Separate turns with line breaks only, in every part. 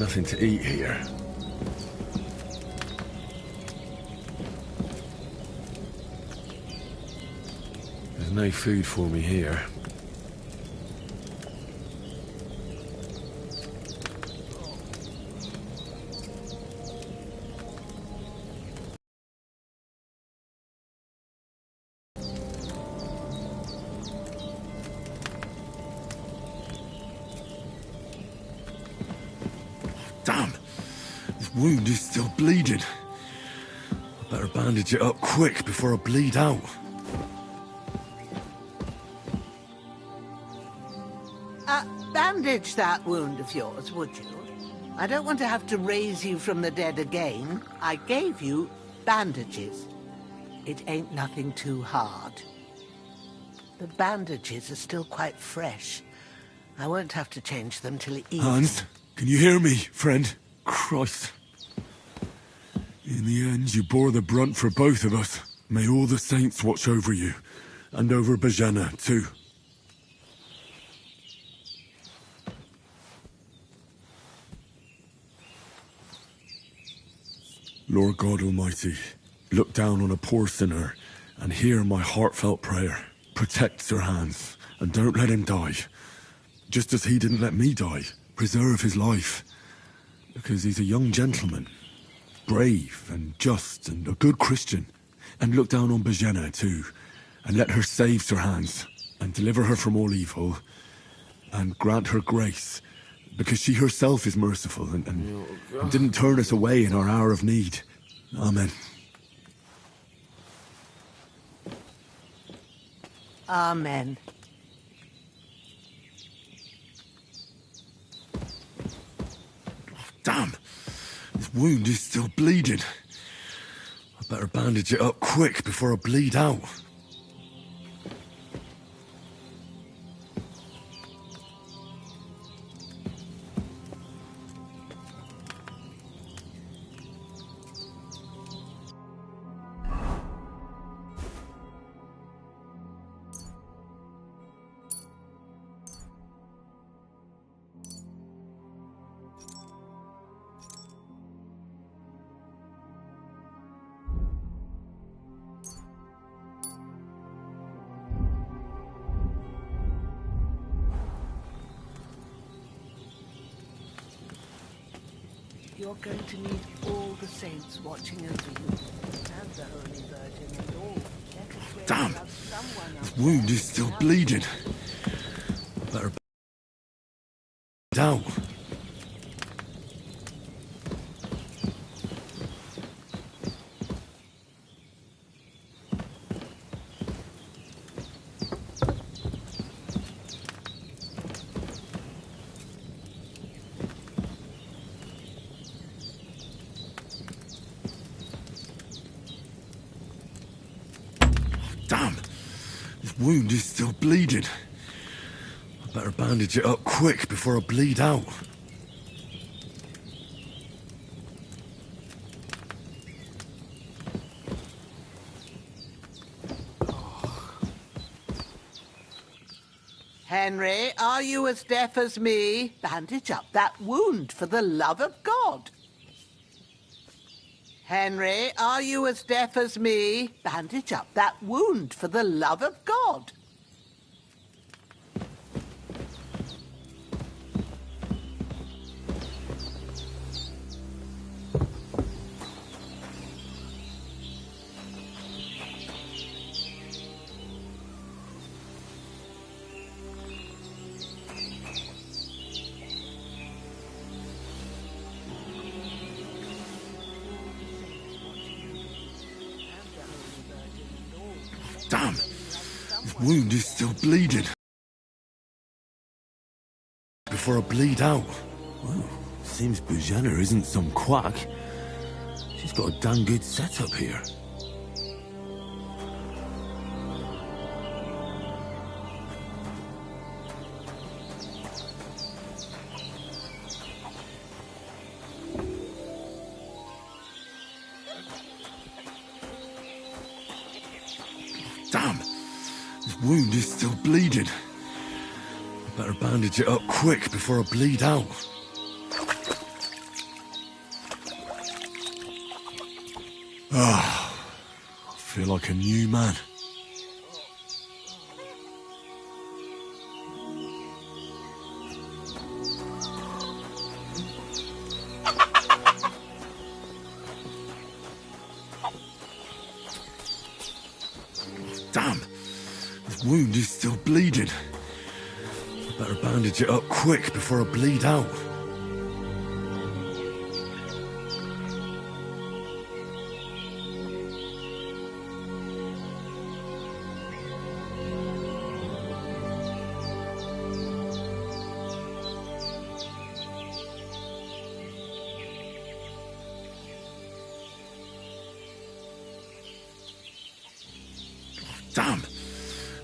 nothing to eat here. There's no food for me here. Damn! This wound is still bleeding. I better bandage it up quick before I bleed out.
Bandage that wound of yours, would you? I don't want to have to raise you from the dead again. I gave you bandages. It ain't nothing too hard. The bandages are still quite fresh. I won't have to change them till evening.
Hans, can you hear me, friend? Christ. In the end, you bore the brunt for both of us. May all the saints watch over you. And over Bohemia, too. Lord God Almighty, look down on a poor sinner and hear my heartfelt prayer. Protect Sir Hans, and don't let him die. Just as he didn't let me die, preserve his life. Because he's a young gentleman, brave and just and a good Christian. And look down on Bohemia too, and let her save Sir Hans, and deliver her from all evil, and grant her grace, because she herself is merciful and didn't turn us away in our hour of need. Amen.
Amen.
Damn! This wound is still bleeding. I better bandage it up quick before I bleed out.
You're going to need all the saints watching over you, and the Holy Virgin and all.
Damn! This wound is still bleeding. I better bleed out. Damn! This wound is still bleeding. I better bandage it up quick before I bleed out.
Henry, are you as deaf as me? Bandage up that wound for the love of God. Henry, are you as deaf as me? Bandage up that wound for the love of God.
Damn! This wound is still bleeding. Before I bleed out. Well, seems Bohemia isn't some quack. She's got a damn good setup here. Damn! This wound is still bleeding. I better bandage it up quick before I bleed out. I feel like a new man. Damn! This wound is still bleeding. I better bandage it up quick before I bleed out. Damn!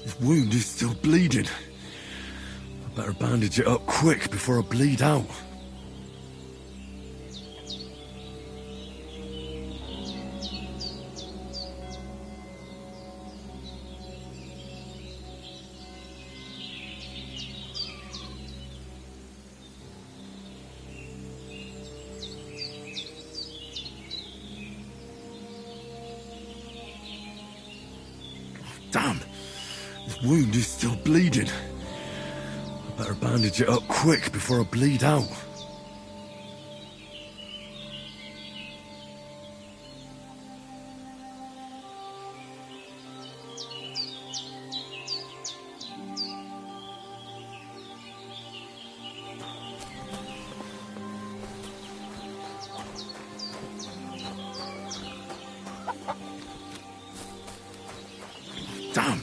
This wound is still bleeding. I better bandage it up quick before I bleed out. Damn! This wound is still bleeding. I better bandage it up quick before I bleed out. Damn!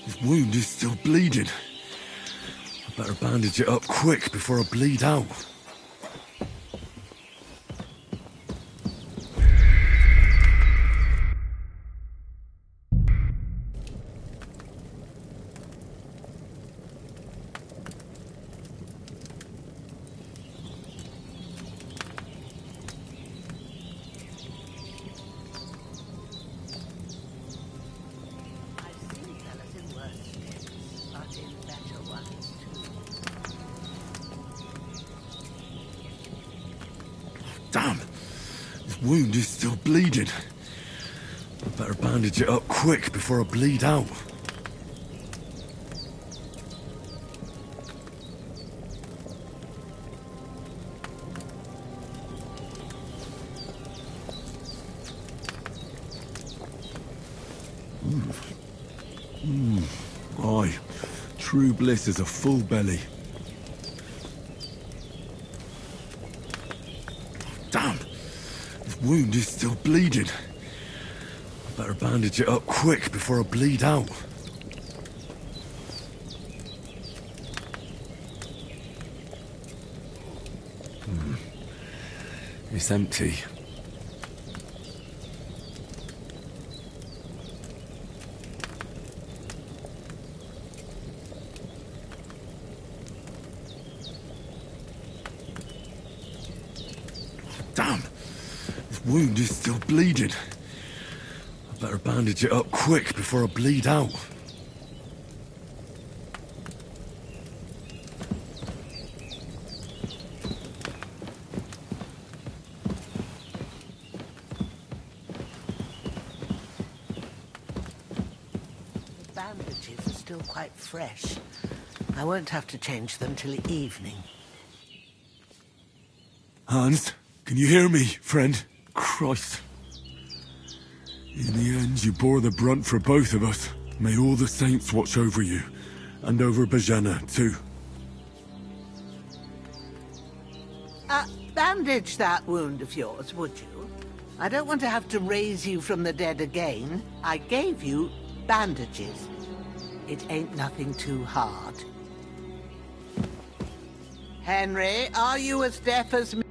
This wound is still bleeding. I better bandage it up quick before I bleed out. Damn! This wound is still bleeding. I better bandage it up quick before I bleed out. Aye, true bliss is a full belly. Damn! This wound is still bleeding. I better bandage it up quick before I bleed out. It's empty. Damn! This wound is still bleeding. I better bandage it up quick before I bleed out.
The bandages are still quite fresh. I won't have to change them till evening.
Hans, can you hear me, friend? Christ. In the end, you bore the brunt for both of us. May all the saints watch over you. And over Bohemia, too.
Bandage that wound of yours, would you? I don't want to have to raise you from the dead again. I gave you bandages. It ain't nothing too hard. Henry, are you as deaf as me?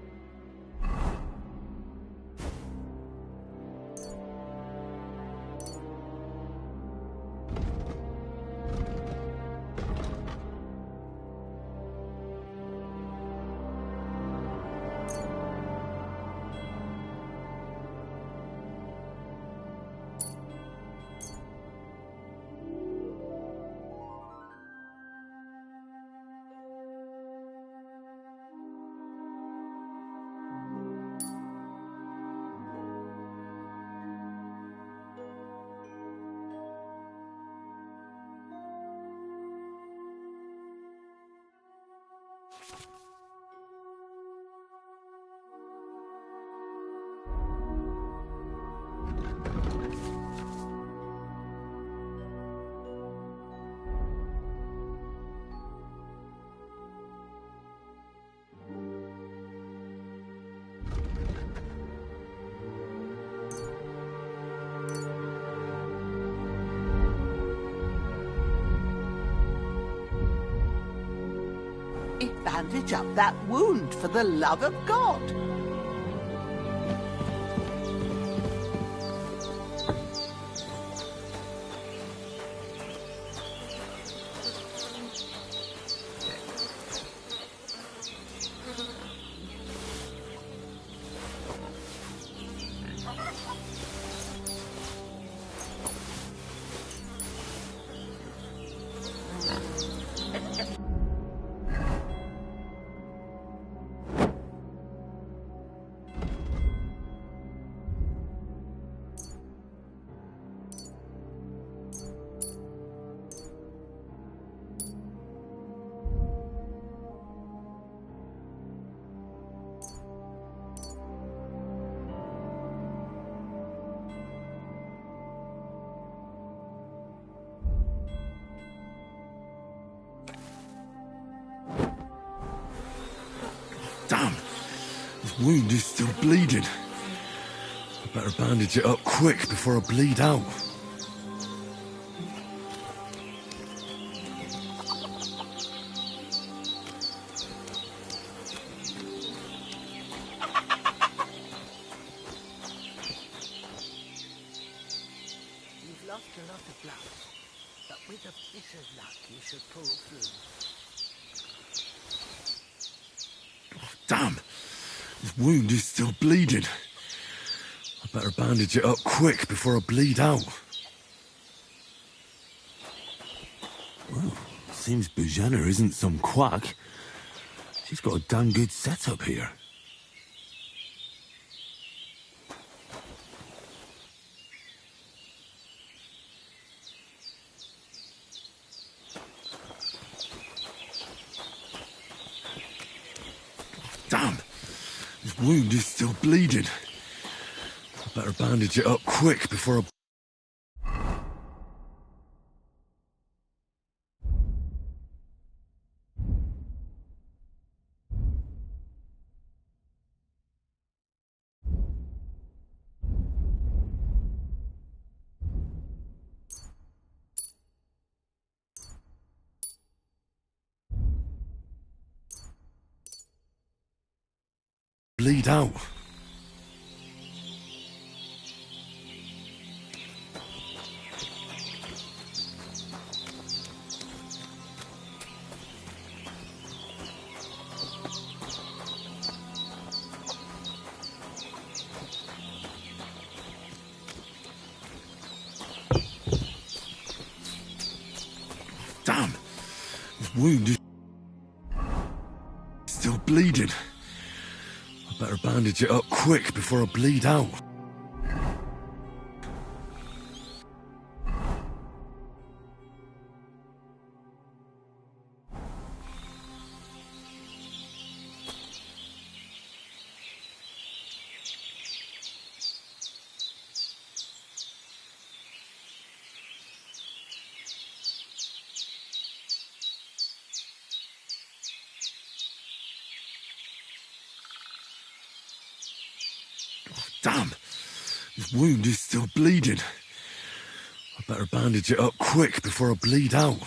bandage up that wound, for the love of God.
Damn! His wound is still bleeding. I better bandage it up quick before I bleed out.
You've lost a lot of blood, but with a bit of luck you should pull through.
Damn! His wound is still bleeding. I better bandage it up quick before I bleed out. Well, seems Bohemia isn't some quack. She's got a damn good setup here. Damn! His wound is still bleeding. I better bandage it up quick before I... bleed out. Damn! His wound is still bleeding. I better bandage it up quick before I bleed out. Damn! His wound is still bleeding. I better bandage it up quick before I bleed out.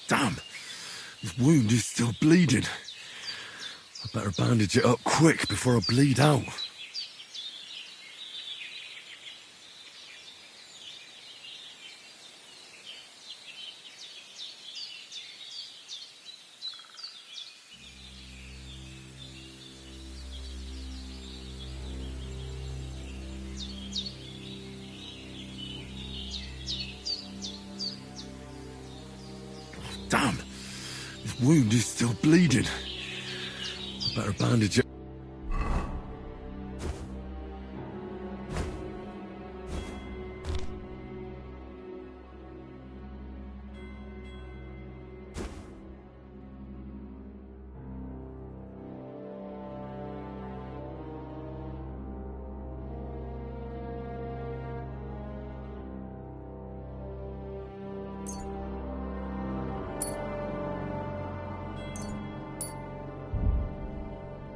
Damn! His wound is still bleeding. I better bandage it up quick before I bleed out. Damn! His wound is still bleeding. I better bandage it.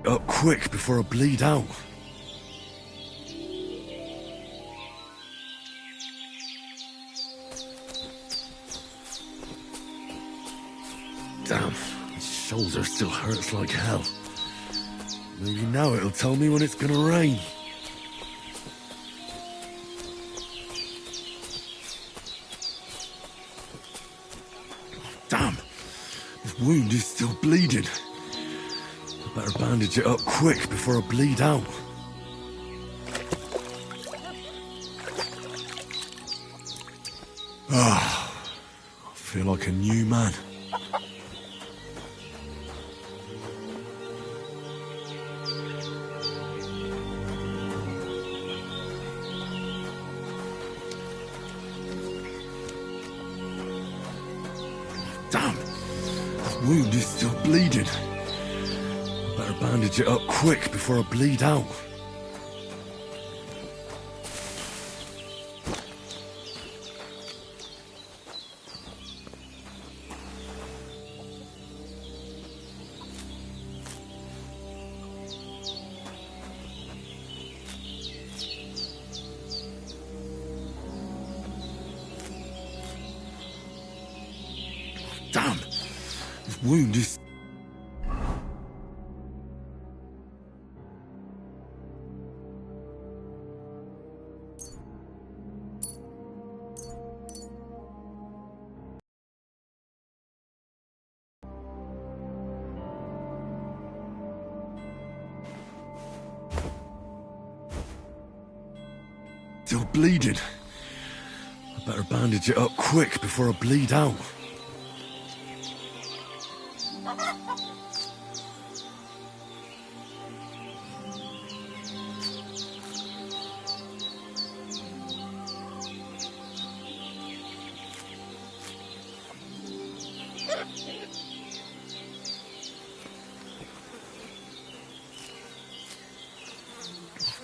Up quick before I bleed out. Damn, my shoulder still hurts like hell. Maybe now it'll tell me when it's gonna rain. Damn, this wound is still bleeding. I better bandage it up quick before I bleed out. Ah, I feel like a new man. Damn, this wound is still bleeding. I better bandage it up quick before I bleed out. Damn, this wound is... still bleeding. I better bandage it up quick before I bleed out.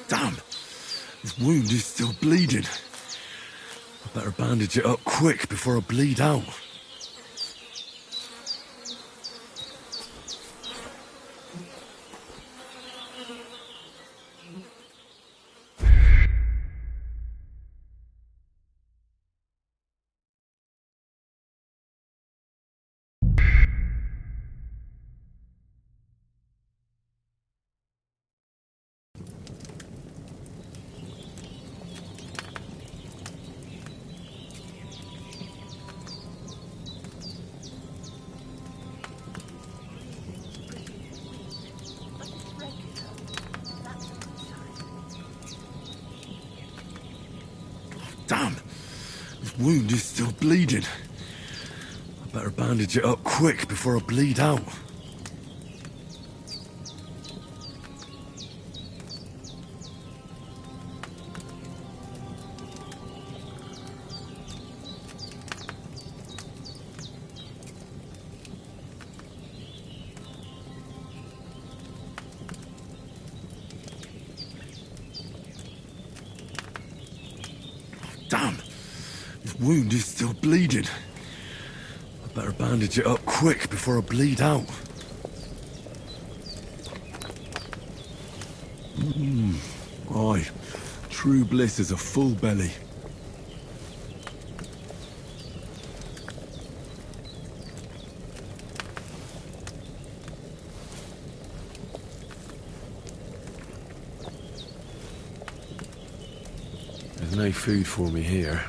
Damn, this wound is still bleeding. I better bandage it up quick before I bleed out. Damn, this wound is still bleeding. I better bandage it up quick before I bleed out. Damn, this wound is still bleeding. I better bandage it up quick before I bleed out. Aye, true bliss is a full belly. There's no food for me here.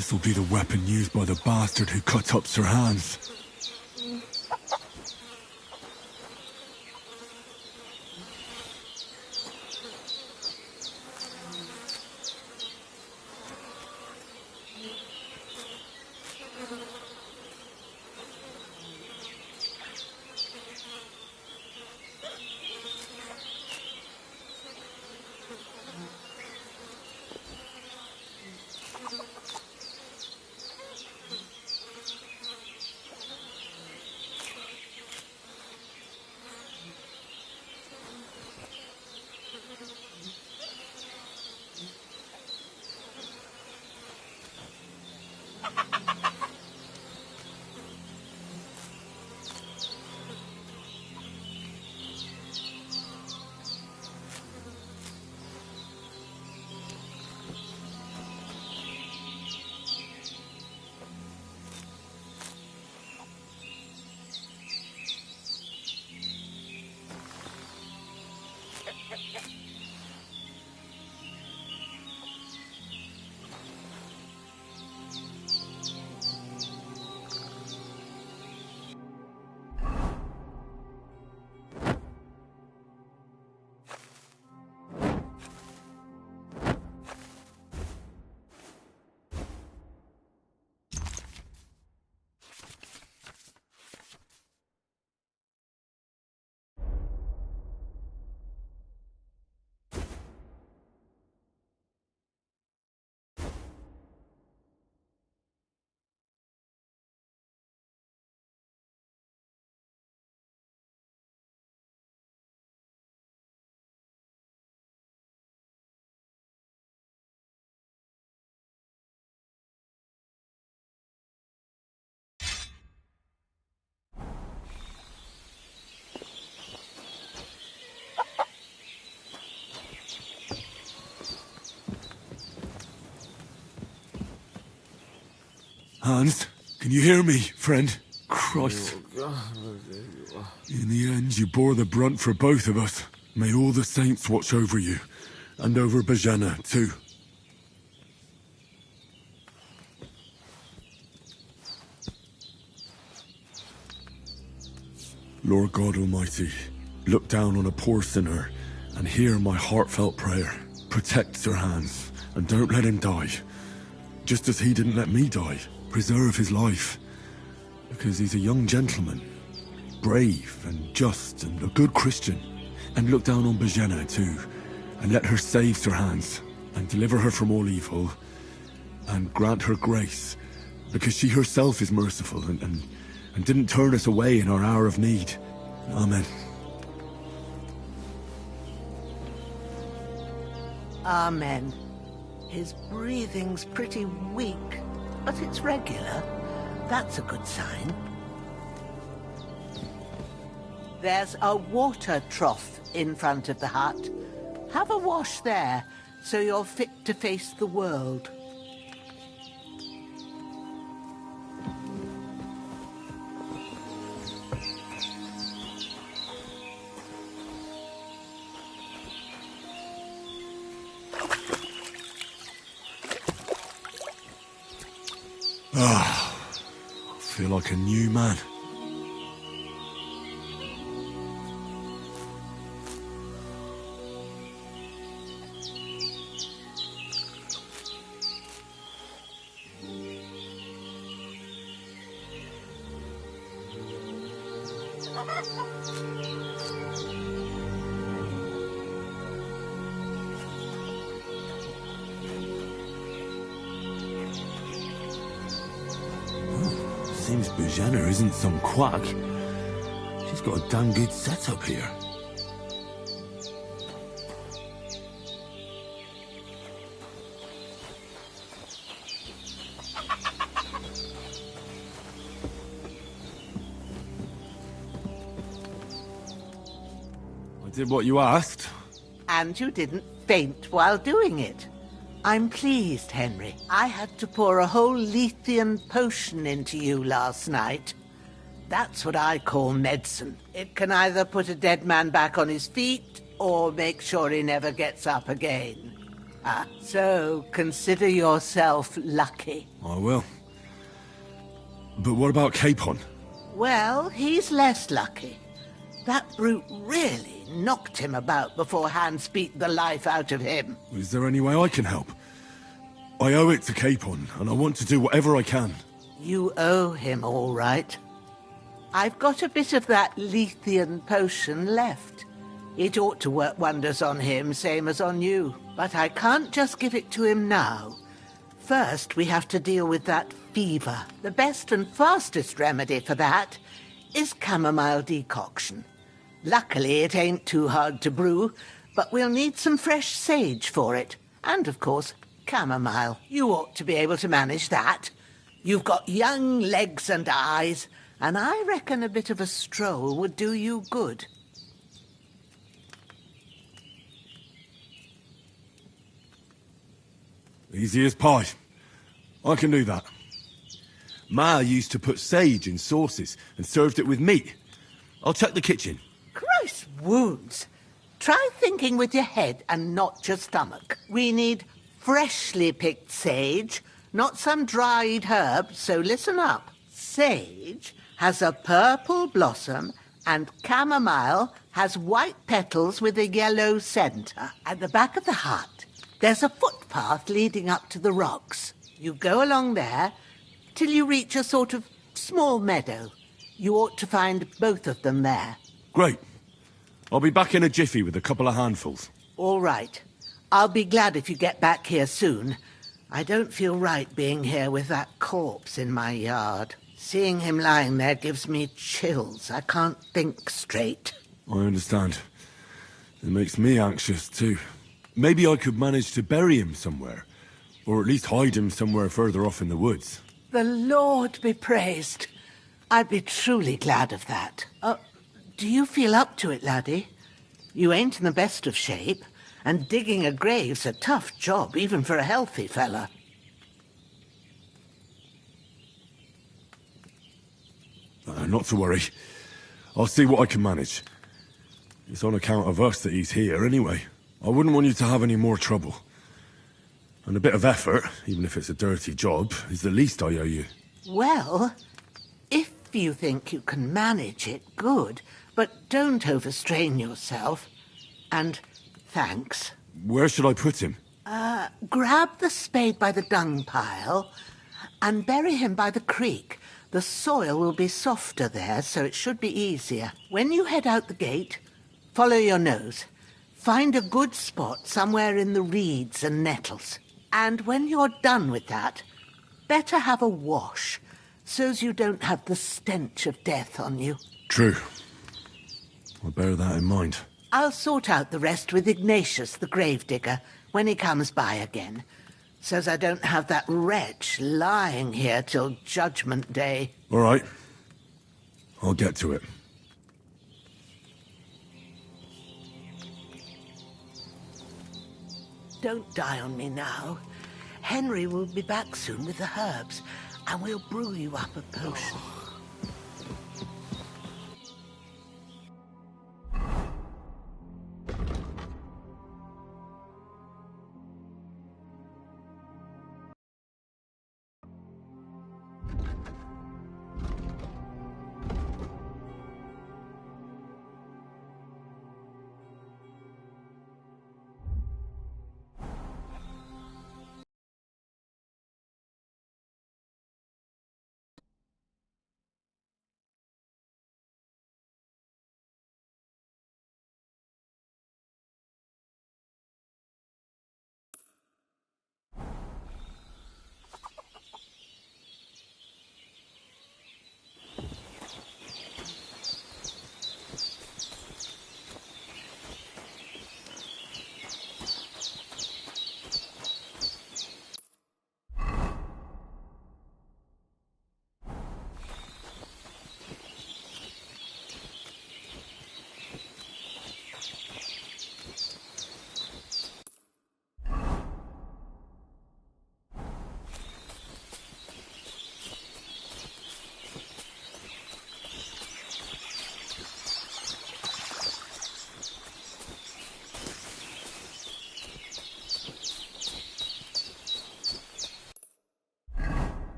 This'll be the weapon used by the bastard who cut up Sir Hans. Hans, can you hear me, friend? Christ. In the end, you bore the brunt for both of us. May all the saints watch over you. And over Bohemia, too. Lord God Almighty, look down on a poor sinner and hear my heartfelt prayer. Protect Sir Hans, and don't let him die. Just as he didn't let me die. Preserve his life. Because he's a young gentleman. Brave and just and a good Christian. And look down on Bohemia too. And let her save Sir Hans. And deliver her from all evil. And grant her grace. Because she herself is merciful and didn't turn us away in our hour of need. Amen.
Amen. His breathing's pretty weak, but it's regular. That's a good sign. There's a water trough in front of the hut. Have a wash there, so you're fit to face the world.
Ah, I feel like a new man. Seems Bohemia isn't some quack. She's got a damn good setup here. I did what you asked.
And you didn't faint while doing it. I'm pleased, Henry. I had to pour a whole Lethean potion into you last night. That's what I call medicine. It can either put a dead man back on his feet, or make sure he never gets up again. So consider yourself lucky.
I will. But what about Capon?
Well, he's less lucky. That brute really knocked him about before Hans beat the life out of him.
Is there any way I can help? I owe it to Capon, and I want to do whatever I can.
You owe him, all right. I've got a bit of that Lethean potion left. It ought to work wonders on him, same as on you. But I can't just give it to him now. First, we have to deal with that fever. The best and fastest remedy for that is chamomile decoction. Luckily, it ain't too hard to brew, but we'll need some fresh sage for it. And, of course, chamomile. You ought to be able to manage that. You've got young legs and eyes, and I reckon a bit of a stroll would do you good.
Easy as pie. I can do that. Ma used to put sage in sauces and served it with meat. I'll check the kitchen.
Christ wounds! Try thinking with your head and not your stomach. We need freshly picked sage, not some dried herb, so listen up. Sage has a purple blossom and chamomile has white petals with a yellow centre. At the back of the hut, there's a footpath leading up to the rocks. You go along there till you reach a sort of small meadow. You ought to find both of them there.
Great. I'll be back in a jiffy with a couple of handfuls.
All right. I'll be glad if you get back here soon. I don't feel right being here with that corpse in my yard. Seeing him lying there gives me chills. I can't think straight.
I understand. It makes me anxious, too. Maybe I could manage to bury him somewhere. Or at least hide him somewhere further off in the woods.
The Lord be praised. I'd be truly glad of that. Do you feel up to it, laddie? You ain't in the best of shape, and digging a grave's a tough job, even for a healthy fella.
Not to worry. I'll see what I can manage. It's on account of us that he's here, anyway. I wouldn't want you to have any more trouble. And a bit of effort, even if it's a dirty job, is the least I owe you.
Well, if you think you can manage it, good. But don't overstrain yourself. And thanks.
Where should I put him?
Grab the spade by the dung pile and bury him by the creek. The soil will be softer there, so it should be easier. When you head out the gate, follow your nose. Find a good spot somewhere in the reeds and nettles. And when you're done with that, better have a wash, so's you don't have the stench of death on you.
True. I'll bear that in mind.
I'll sort out the rest with Ignatius, the gravedigger, when he comes by again, so's I don't have that wretch lying here till Judgment Day.
All right. I'll get to it.
Don't die on me now. Henry will be back soon with the herbs, and we'll brew you up a potion.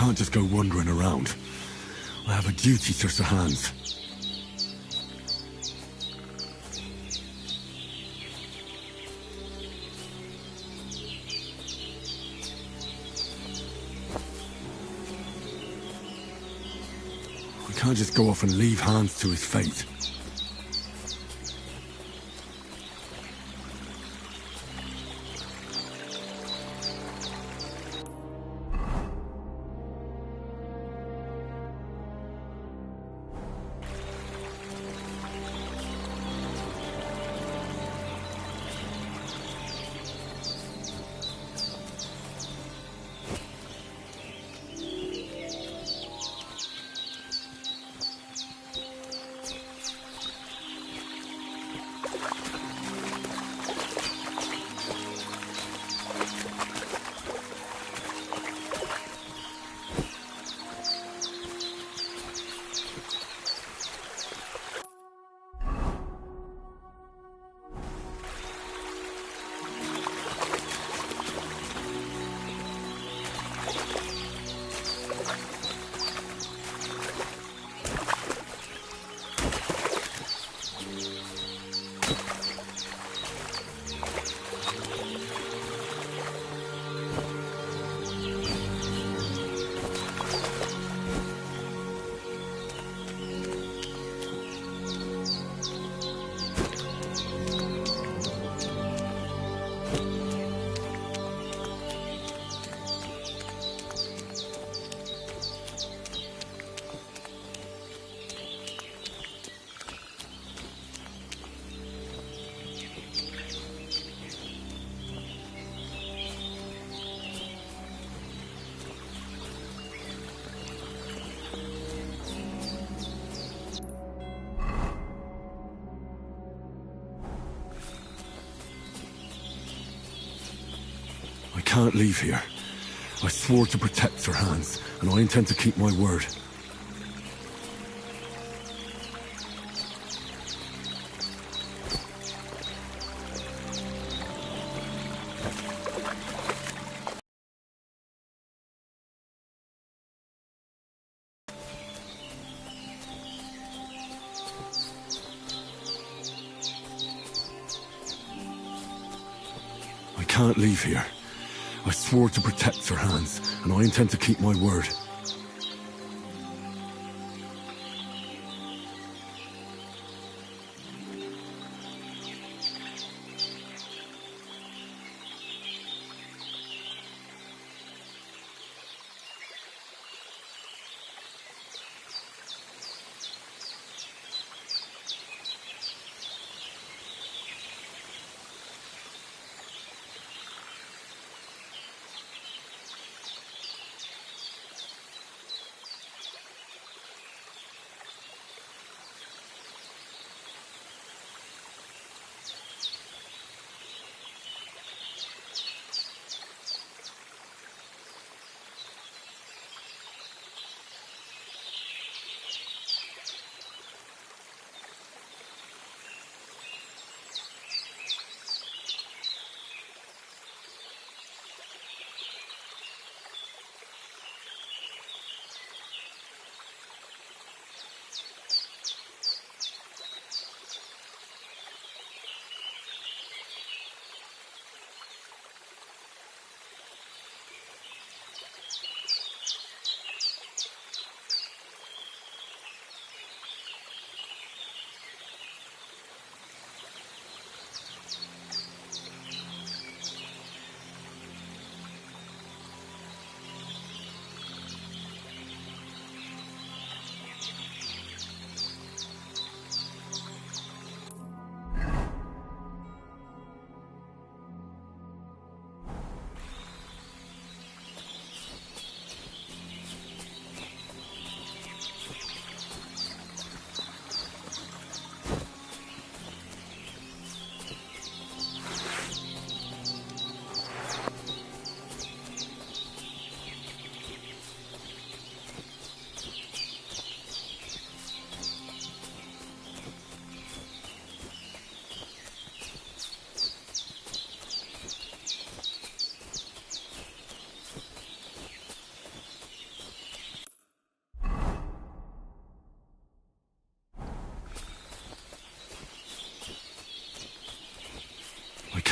can't just go wandering around. I have a duty to Sir Hans. I can't just go off and leave Hans to his fate. I can't leave here. I swore to protect Sir Hans, and I intend to keep my word. I can't leave here. I swore to protect Sir Hans, and I intend to keep my word.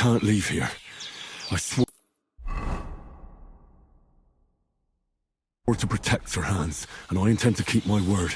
can't leave here. I swore to protect Sir Hans, and I intend to keep my word.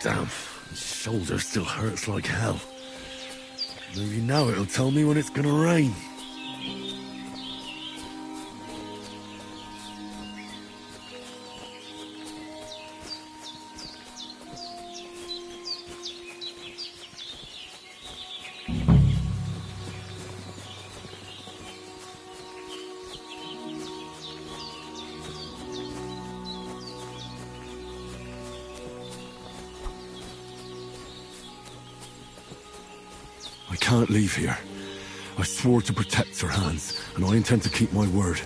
Damn, his shoulder still hurts like hell. Maybe now it'll tell me when it's gonna rain. I can't leave here. I swore to protect Sir Hans, and I intend to keep my word.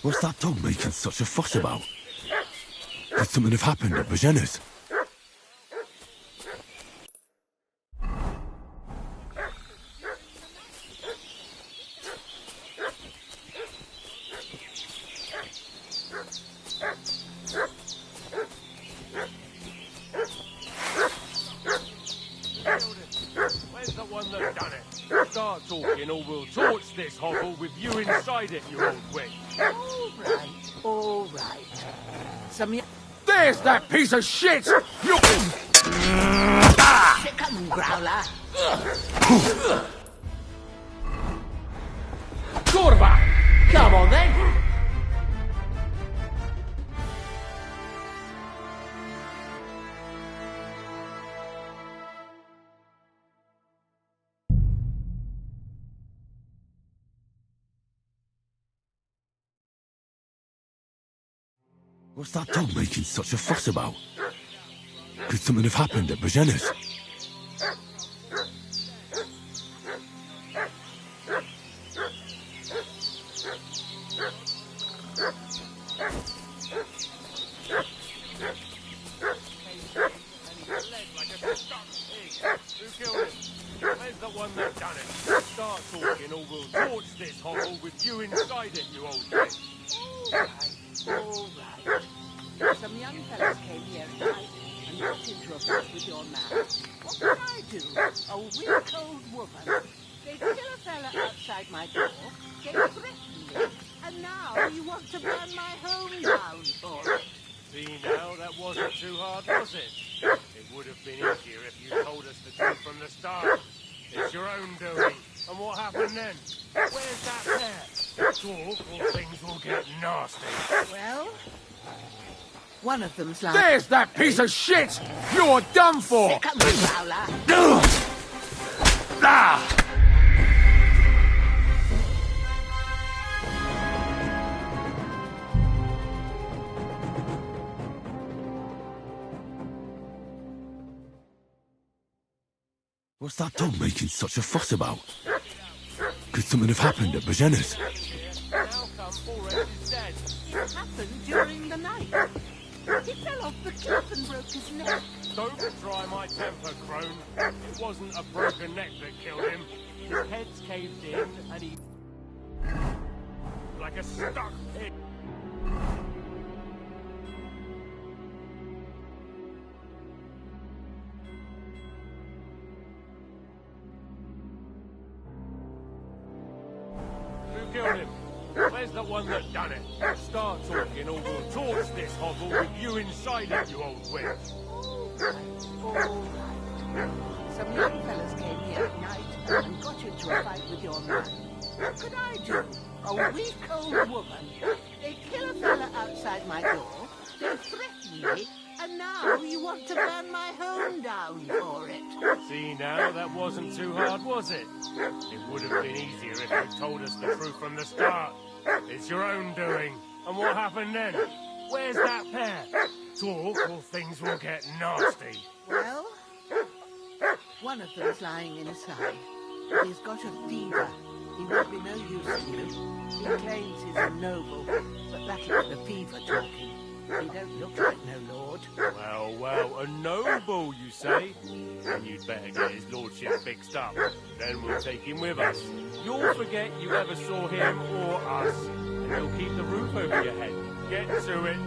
What's that dog making such a fuss about? Could something have happened at Bohemia's?
talking or we'll torch this hovel with you inside it, you old witch.
All right.
There's that piece of shit! You...
Come, Growler.
Corva! Come on then!
What's that dog making such a fuss about? Could something have happened at Bohemia's?
Where's the one that done it? Start talking or we'll torch this hovel with you inside it, you old witch.
All right. Some young fellas came here at night and got into a fight with your man. What can I do? A weak old woman. They kill a fella outside my door, they threaten me, and now you want to burn my home down for it.
See now, that wasn't too hard, was it? It would have been easier if you told us the truth from the start. It's your own doing. And what happened then? Where's that pair? Talk or things will get nasty.
Well, one of them's like...
There's that piece of shit! You're done for!
Come on, Growler.
Ah!
What's that dog making such a fuss about? Could something have happened at Bohemia's?
How come Forrest is dead?
It happened during the night. He fell off the cliff and broke his neck.
Don't try my temper, crone. It wasn't a broken neck that killed him. His head's caved in and he... like a stuck pig. Who killed him? Where's the one that done it? Start talking or we'll torch this hovel with you inside it, you old witch.
All right. Some young fellas came here at night and got into a fight with your man. What could I do? A weak old woman. They kill a fella outside my door, they threaten me, and now you want to burn my home down for it.
See now, that wasn't too hard, was it? It would have been easier if you told us the truth from the start. It's your own doing. And what happened then? Where's that pair? Talk or things will get nasty.
Well, one of them's lying inside. He's got a fever. He won't be no use to you. He claims he's a noble, but that's like the fever talking. He don't look like no lord.
Well, a noble, you say? Then you'd better get his lordship fixed up. Then we'll take him with us. You'll forget you ever saw him or us, and you'll keep the roof over your head. Get to it.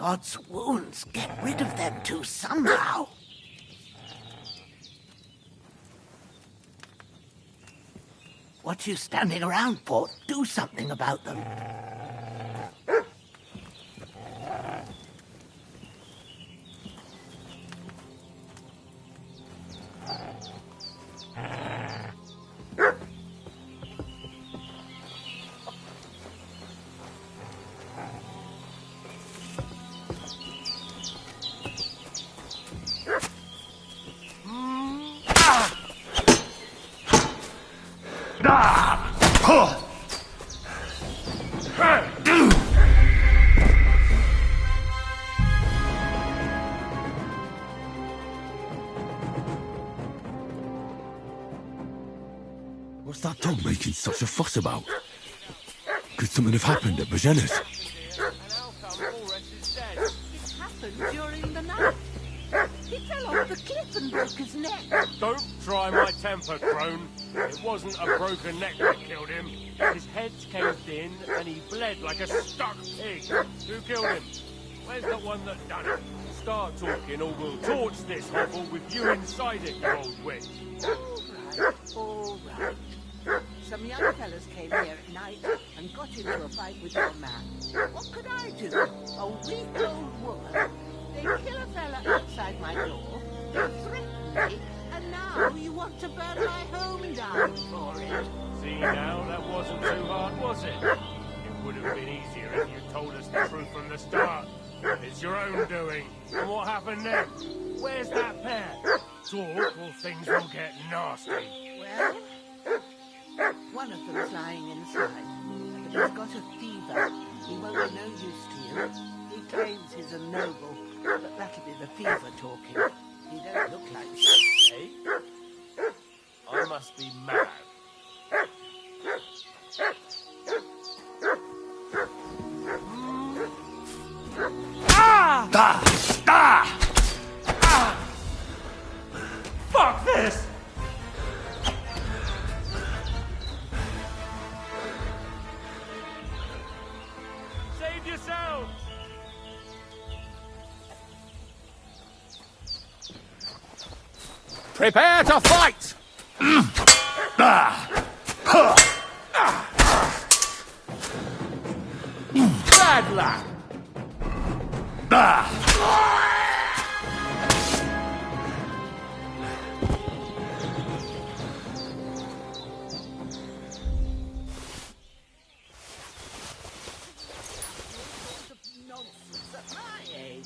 God's wounds, get rid of them two somehow. What are you standing around for? Do something about them.
What's that dog making such a fuss about? Could something have happened at Bohemia's?
And how come Boris is dead?
It happened during the night. He fell off the cliff and broke his neck.
Don't try my temper, crone. It wasn't a broken neck that killed him. His head's caved in and he bled like a stuck pig. Who killed him? Where's the one that done it? Start talking or we'll torch this hovel with you inside it, you old witch.
All right. Some young fellas came here at night and got into a fight with your man. What could I do? A weak old woman. They kill a fella outside my door, they threaten me, and now you want to burn my home down for it.
See now, that wasn't too hard, was it? It would have been easier if you told us the truth from the start. It's your own doing. And what happened then? Where's that pair? Talk or things will get nasty.
Well, one of them's lying inside, but he's got a fever. He won't be no use to you. He claims he's a noble, but that'll be the fever talking. He don't look like it.
Eh? I must be mad. Fuck this! Save yourselves!
Prepare to fight! Bad luck!
Nonsense at my age.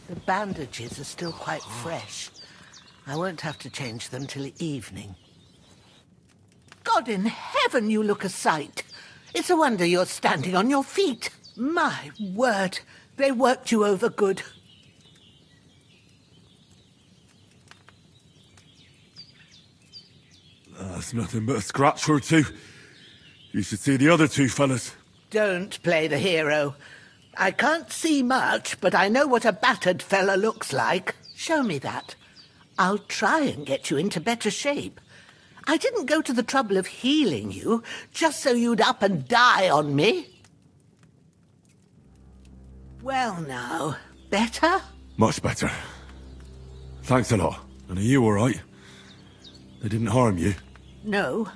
The bandages are still quite fresh. I won't have to change them till evening. God in heaven, you look a sight. It's a wonder you're standing on your feet. My word, they worked you over good.
That's nothing but a scratch or two. You should see the other two fellas.
Don't play the hero. I can't see much, but I know what a battered fella looks like. Show me that. I'll try and get you into better shape. I didn't go to the trouble of healing you just so you'd up and die on me. Well now, better?
Much better. Thanks a lot. And are you alright? They didn't harm you?
No,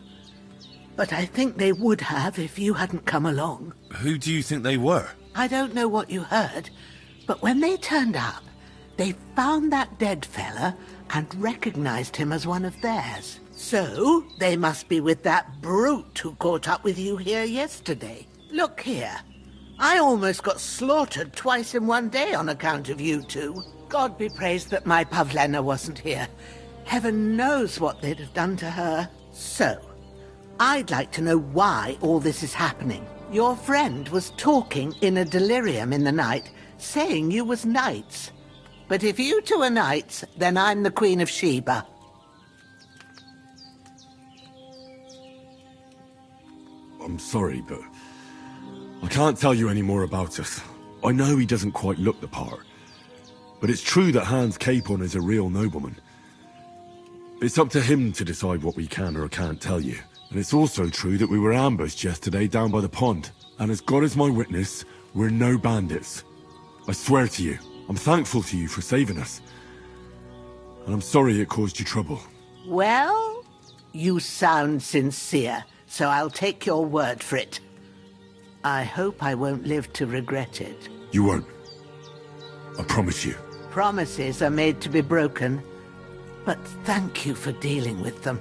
but I think they would have if you hadn't come along.
Who do you think they were?
I don't know what you heard, but when they turned up, they found that dead fella and recognized him as one of theirs. So, they must be with that brute who caught up with you here yesterday. Look here. I almost got slaughtered twice in one day on account of you two. God be praised that my Pavlena wasn't here. Heaven knows what they'd have done to her. So, I'd like to know why all this is happening. Your friend was talking in a delirium in the night, saying you was knights. But if you two are knights, then I'm the Queen of Sheba.
I'm sorry, but I can't tell you any more about us. I know he doesn't quite look the part, but it's true that Hans Capon is a real nobleman. It's up to him to decide what we can or can't tell you. And it's also true that we were ambushed yesterday down by the pond. And as God is my witness, we're no bandits. I swear to you, I'm thankful to you for saving us. And I'm sorry it caused you trouble.
Well, you sound sincere, so I'll take your word for it. I hope I won't live to regret it.
You won't. I promise you.
Promises are made to be broken, but thank you for dealing with them.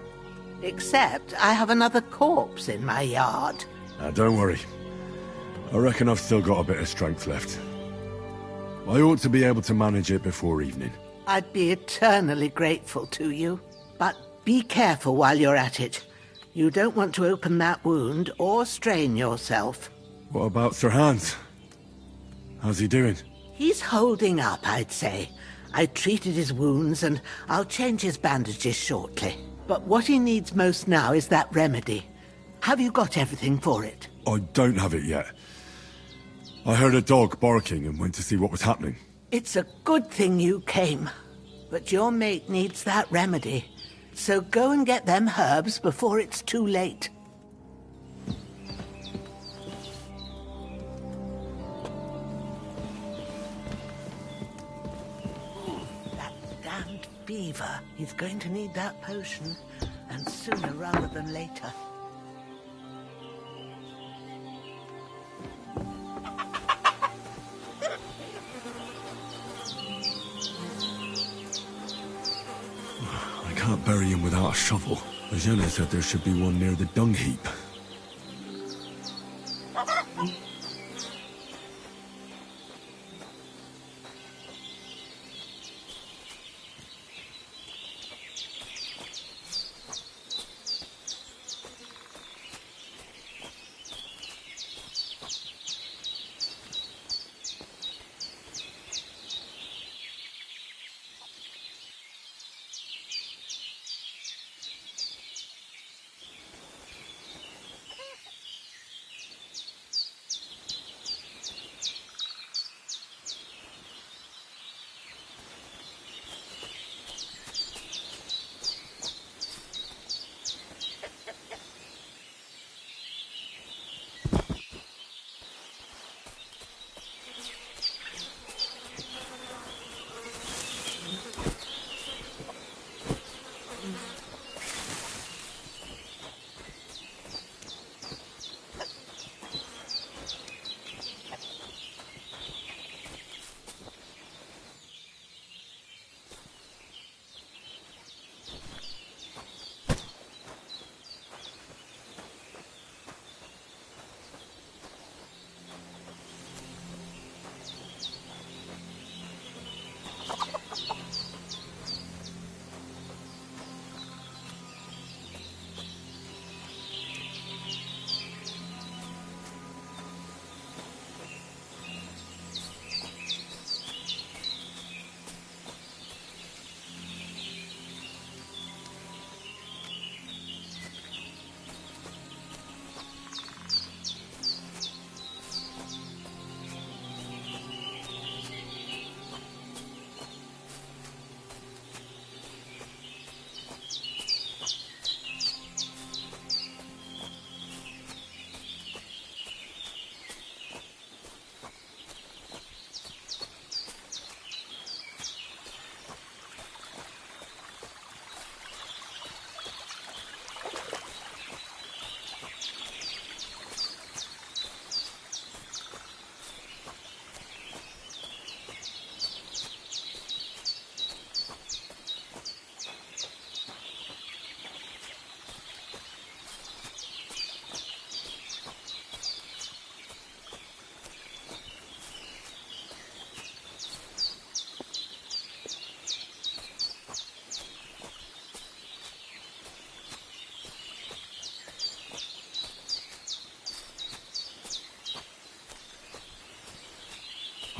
Except I have another corpse in my yard.
Now, don't worry. I reckon I've still got a bit of strength left. I ought to be able to manage it before evening.
I'd be eternally grateful to you. But be careful while you're at it. You don't want to open that wound or strain yourself.
What about Sir Hans? How's he doing?
He's holding up, I'd say. I treated his wounds and I'll change his bandages shortly. But what he needs most now is that remedy. Have you got everything for it?
I don't have it yet. I heard a dog barking and went to see what was happening.
It's a good thing you came. But your mate needs that remedy. So go and get them herbs before it's too late. That damned fever. He's going to need that potion. And sooner rather than later.
I can't bury him without a shovel. Ajana said there should be one near the dung heap.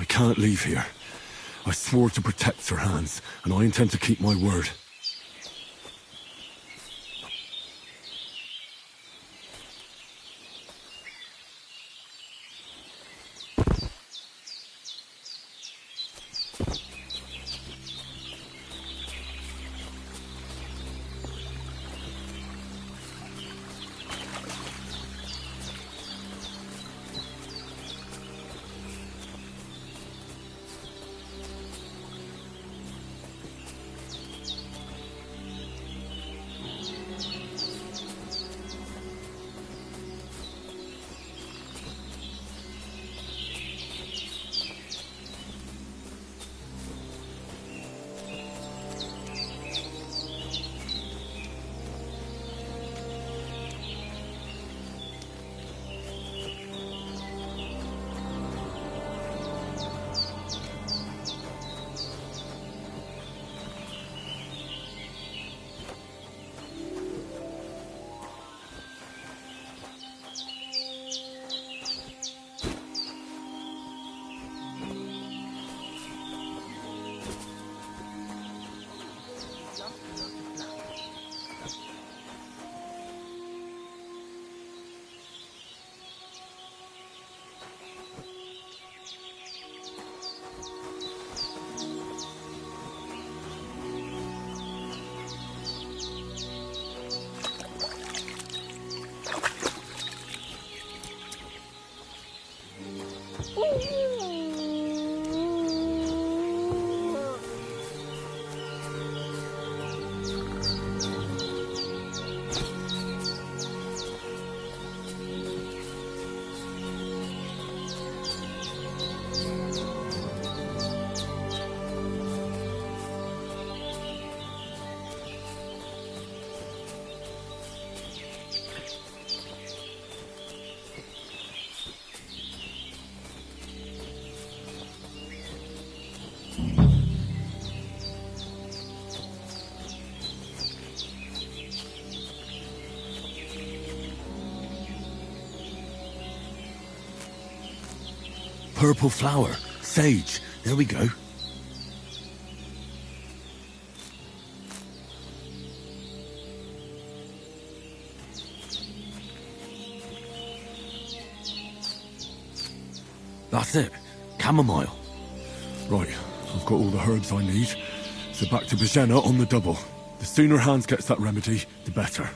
I can't leave here. I swore to protect Sir Hans, and I intend to keep my word. Purple flower. Sage. There we go. That's it. Chamomile. Right. I've got all the herbs I need. So back to Bohemia on the double. The sooner Hans gets that remedy, the better.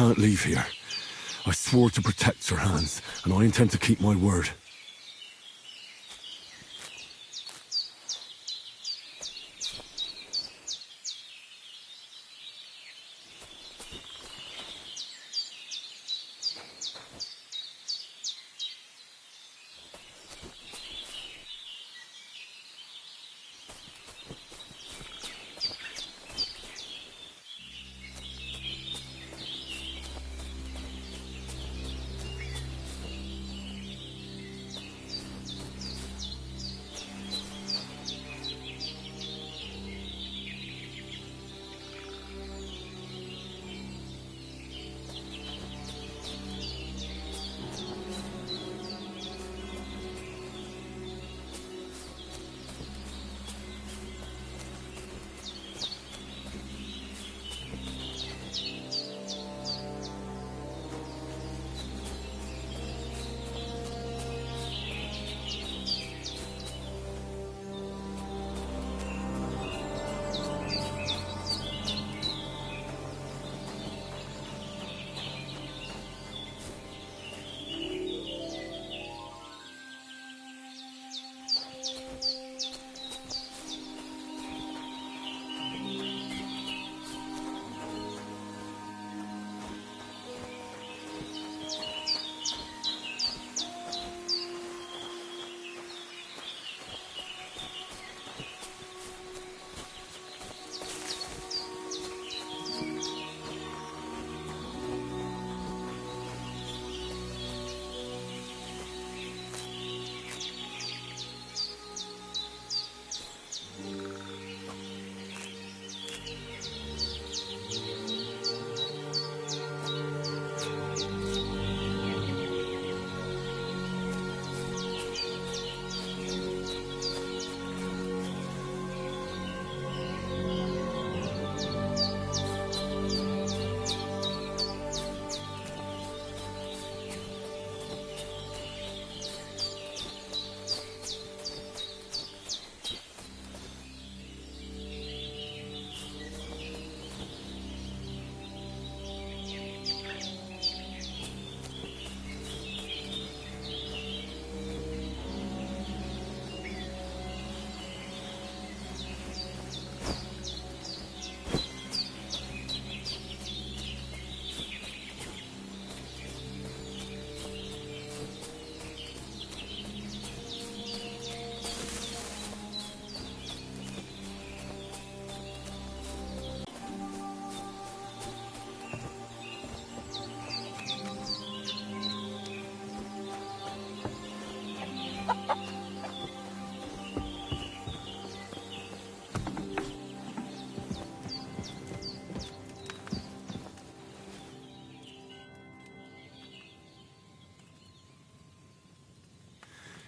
can't leave here. I swore to protect Sir Hans, and I intend to keep my word.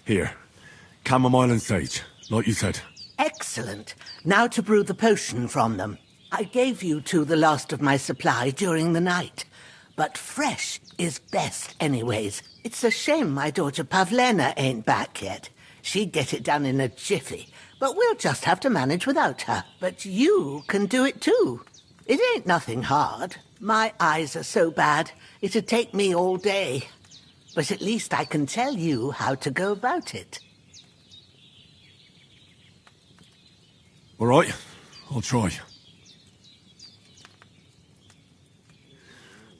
Here. Chamomile and sage, like you said.
Excellent. Now to brew the potion from them. I gave you two the last of my supply during the night. But fresh is best anyways. It's a shame my daughter Pavlena ain't back yet. She'd get it done in a jiffy. But we'll just have to manage without her. But you can do it too. It ain't nothing hard. My eyes are so bad, it'd take me all day. But at least I can tell you how to go about it.
All right, I'll try.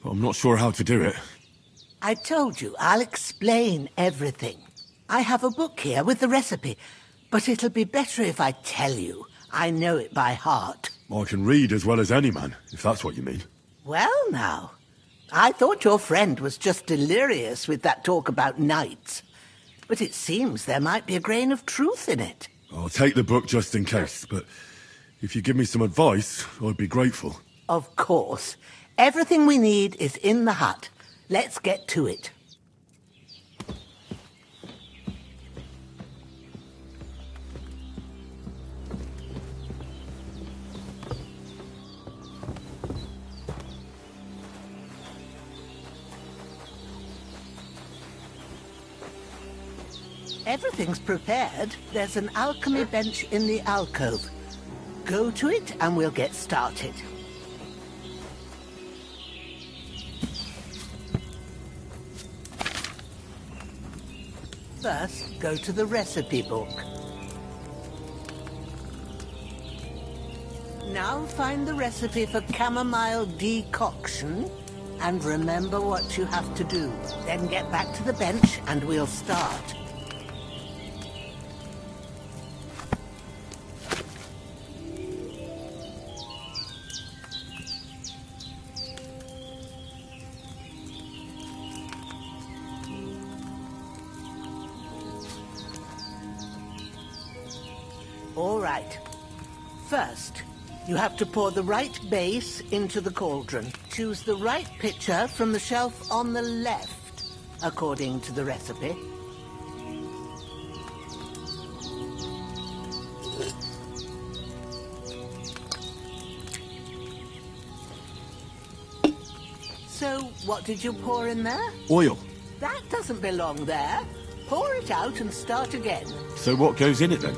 But I'm not sure how to do it.
I told you, I'll explain everything. I have a book here with the recipe, but it'll be better if I tell you. I know it by heart.
I can read as well as any man, if that's what you mean.
Well now, I thought your friend was just delirious with that talk about knights. But it seems there might be a grain of truth in it.
I'll take the book just in case, but if you give me some advice, I'd be grateful.
Of course. Everything we need is in the hut. Let's get to it. Everything's prepared. There's an alchemy bench in the alcove. Go to it and we'll get started. First, go to the recipe book. Now find the recipe for chamomile decoction and remember what you have to do. Then get back to the bench and we'll start. All right. First, you have to pour the right base into the cauldron. Choose the right pitcher from the shelf on the left, according to the recipe. So, what did you pour in there?
Oil.
That doesn't belong there. Pour it out and start again.
So what goes in it then?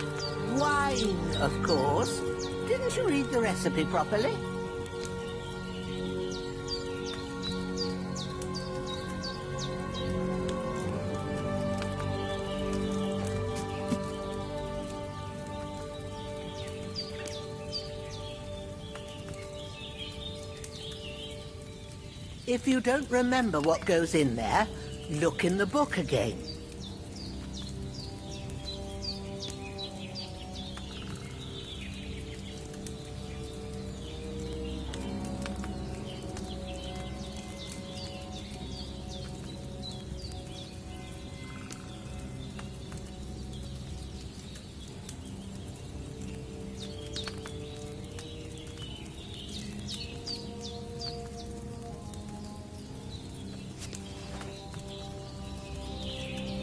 Wine, of course. Didn't you read the recipe properly? If you don't remember what goes in there, look in the book again.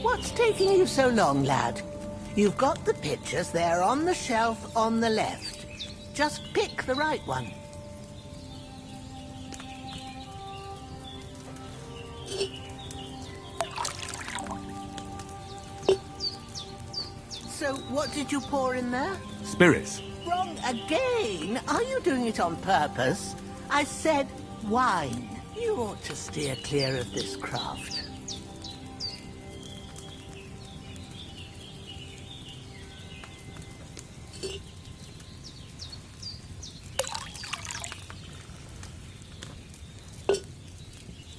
What's taking you so long, lad? You've got the pictures there on the shelf on the left. Just pick the right one. So, what did you pour in there?
Spirits.
Wrong again? Are you doing it on purpose? I said wine. You ought to steer clear of this craft.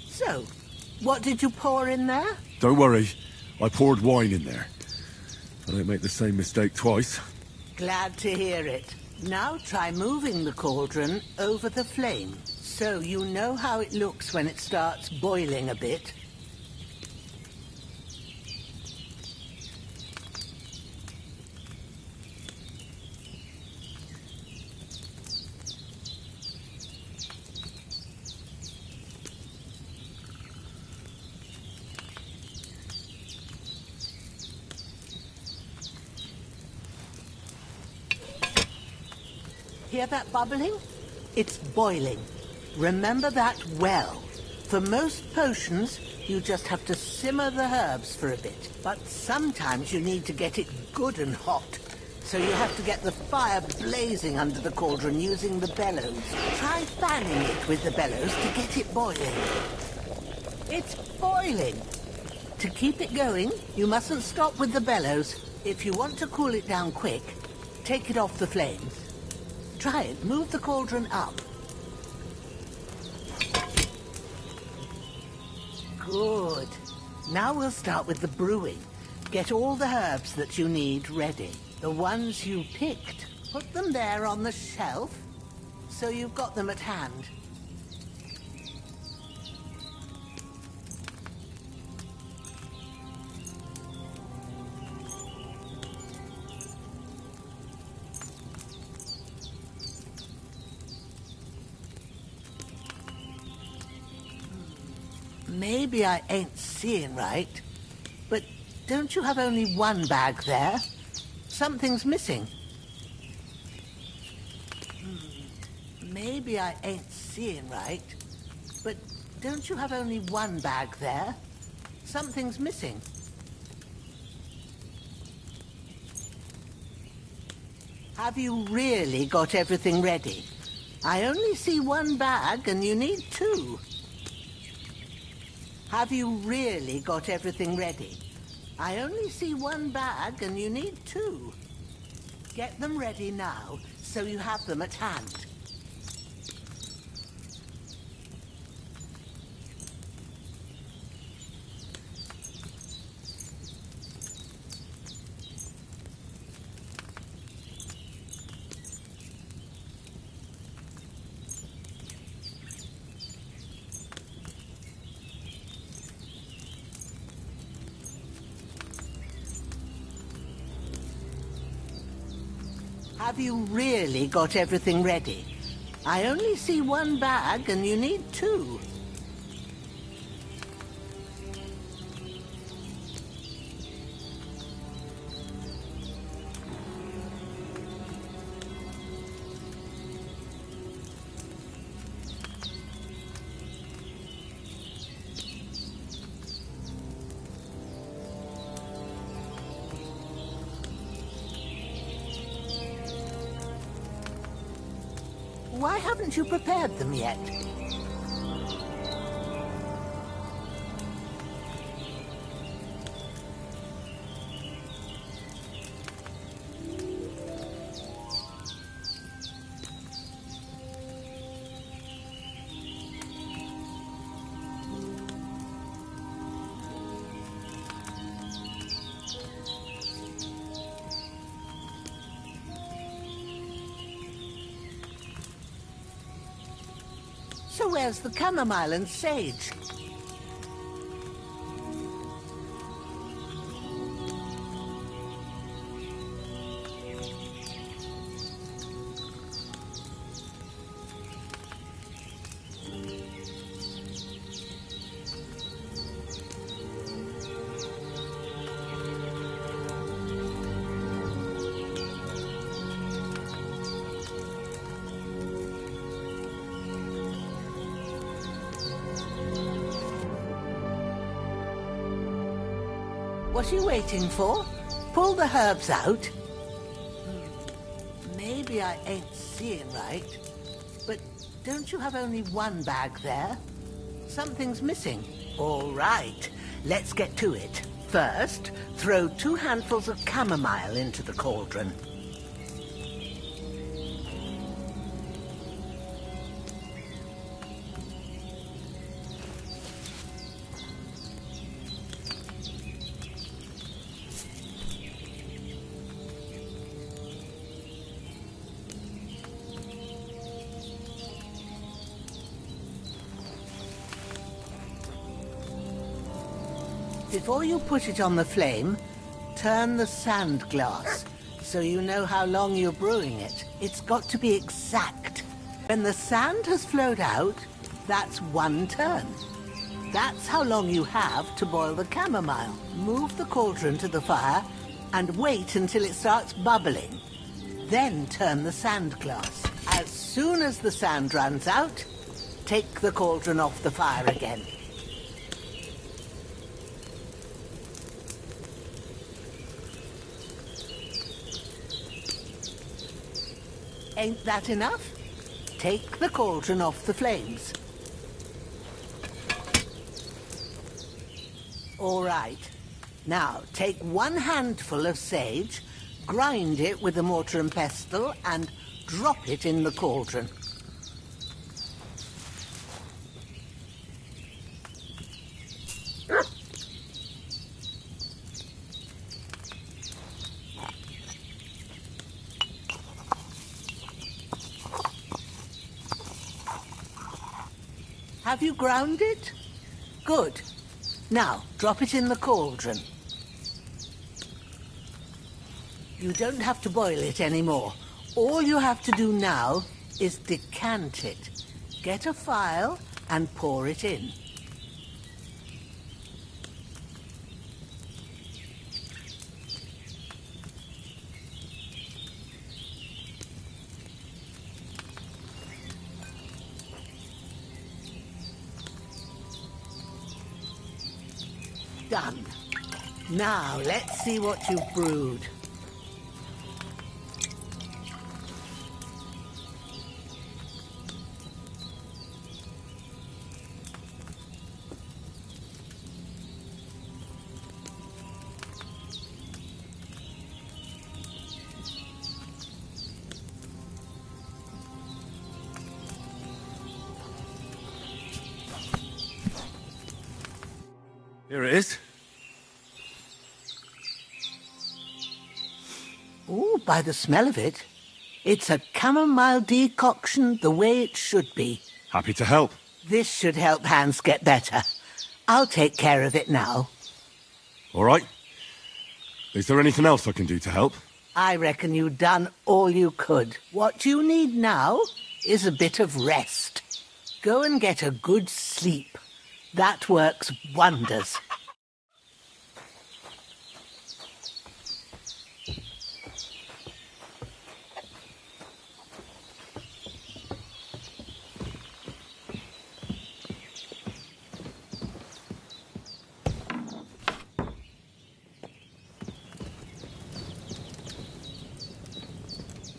So, what did you pour in there?
Don't worry, I poured wine in there. I don't make the same mistake twice.
Glad to hear it. Now try moving the cauldron over the flame, so you know how it looks when it starts boiling a bit. Hear that bubbling? It's boiling. Remember that well. For most potions, you just have to simmer the herbs for a bit. But sometimes you need to get it good and hot. So you have to get the fire blazing under the cauldron using the bellows. Try fanning it with the bellows to get it boiling. It's boiling. To keep it going, you mustn't stop with the bellows. If you want to cool it down quick, take it off the flames. Try it. Move the cauldron up. Good. Now we'll start with the brewing. Get all the herbs that you need ready. The ones you picked. Put them there on the shelf, so you've got them at hand. Maybe I ain't seeing right, but don't you have only one bag there? Something's missing. Maybe I ain't seeing right, but don't you have only one bag there? Something's missing. Have you really got everything ready? I only see one bag and you need two. Have you really got everything ready? I only see one bag and you need two. Get them ready now, so you have them at hand. Have you really got everything ready? I only see one bag and you need two. Why haven't you prepared them yet? So where's the chamomile and sage? What are you waiting for? Pull the herbs out. Maybe I ain't seeing right, but don't you have only one bag there? Something's missing. All right, let's get to it. First, throw 2 handfuls of chamomile into the cauldron. Before you put it on the flame, turn the sand glass so you know how long you're brewing it. It's got to be exact. When the sand has flowed out, that's 1 turn. That's how long you have to boil the chamomile. Move the cauldron to the fire and wait until it starts bubbling. Then turn the sand glass. As soon as the sand runs out, take the cauldron off the fire again. Ain't that enough? Take the cauldron off the flames. All right. Now, take 1 handful of sage, grind it with a mortar and pestle, and drop it in the cauldron. Have you ground it? Good. Now, drop it in the cauldron. You don't have to boil it anymore. All you have to do now is decant it. Get a phial and pour it in. Done. Now, let's see what you've brewed.
Here it is.
Ooh, by the smell of it, it's a chamomile decoction the way it should be.
Happy to help.
This should help Hans get better. I'll take care of it now.
All right. Is there anything else I can do to help?
I reckon you've done all you could. What you need now is a bit of rest. Go and get a good sleep. That works wonders.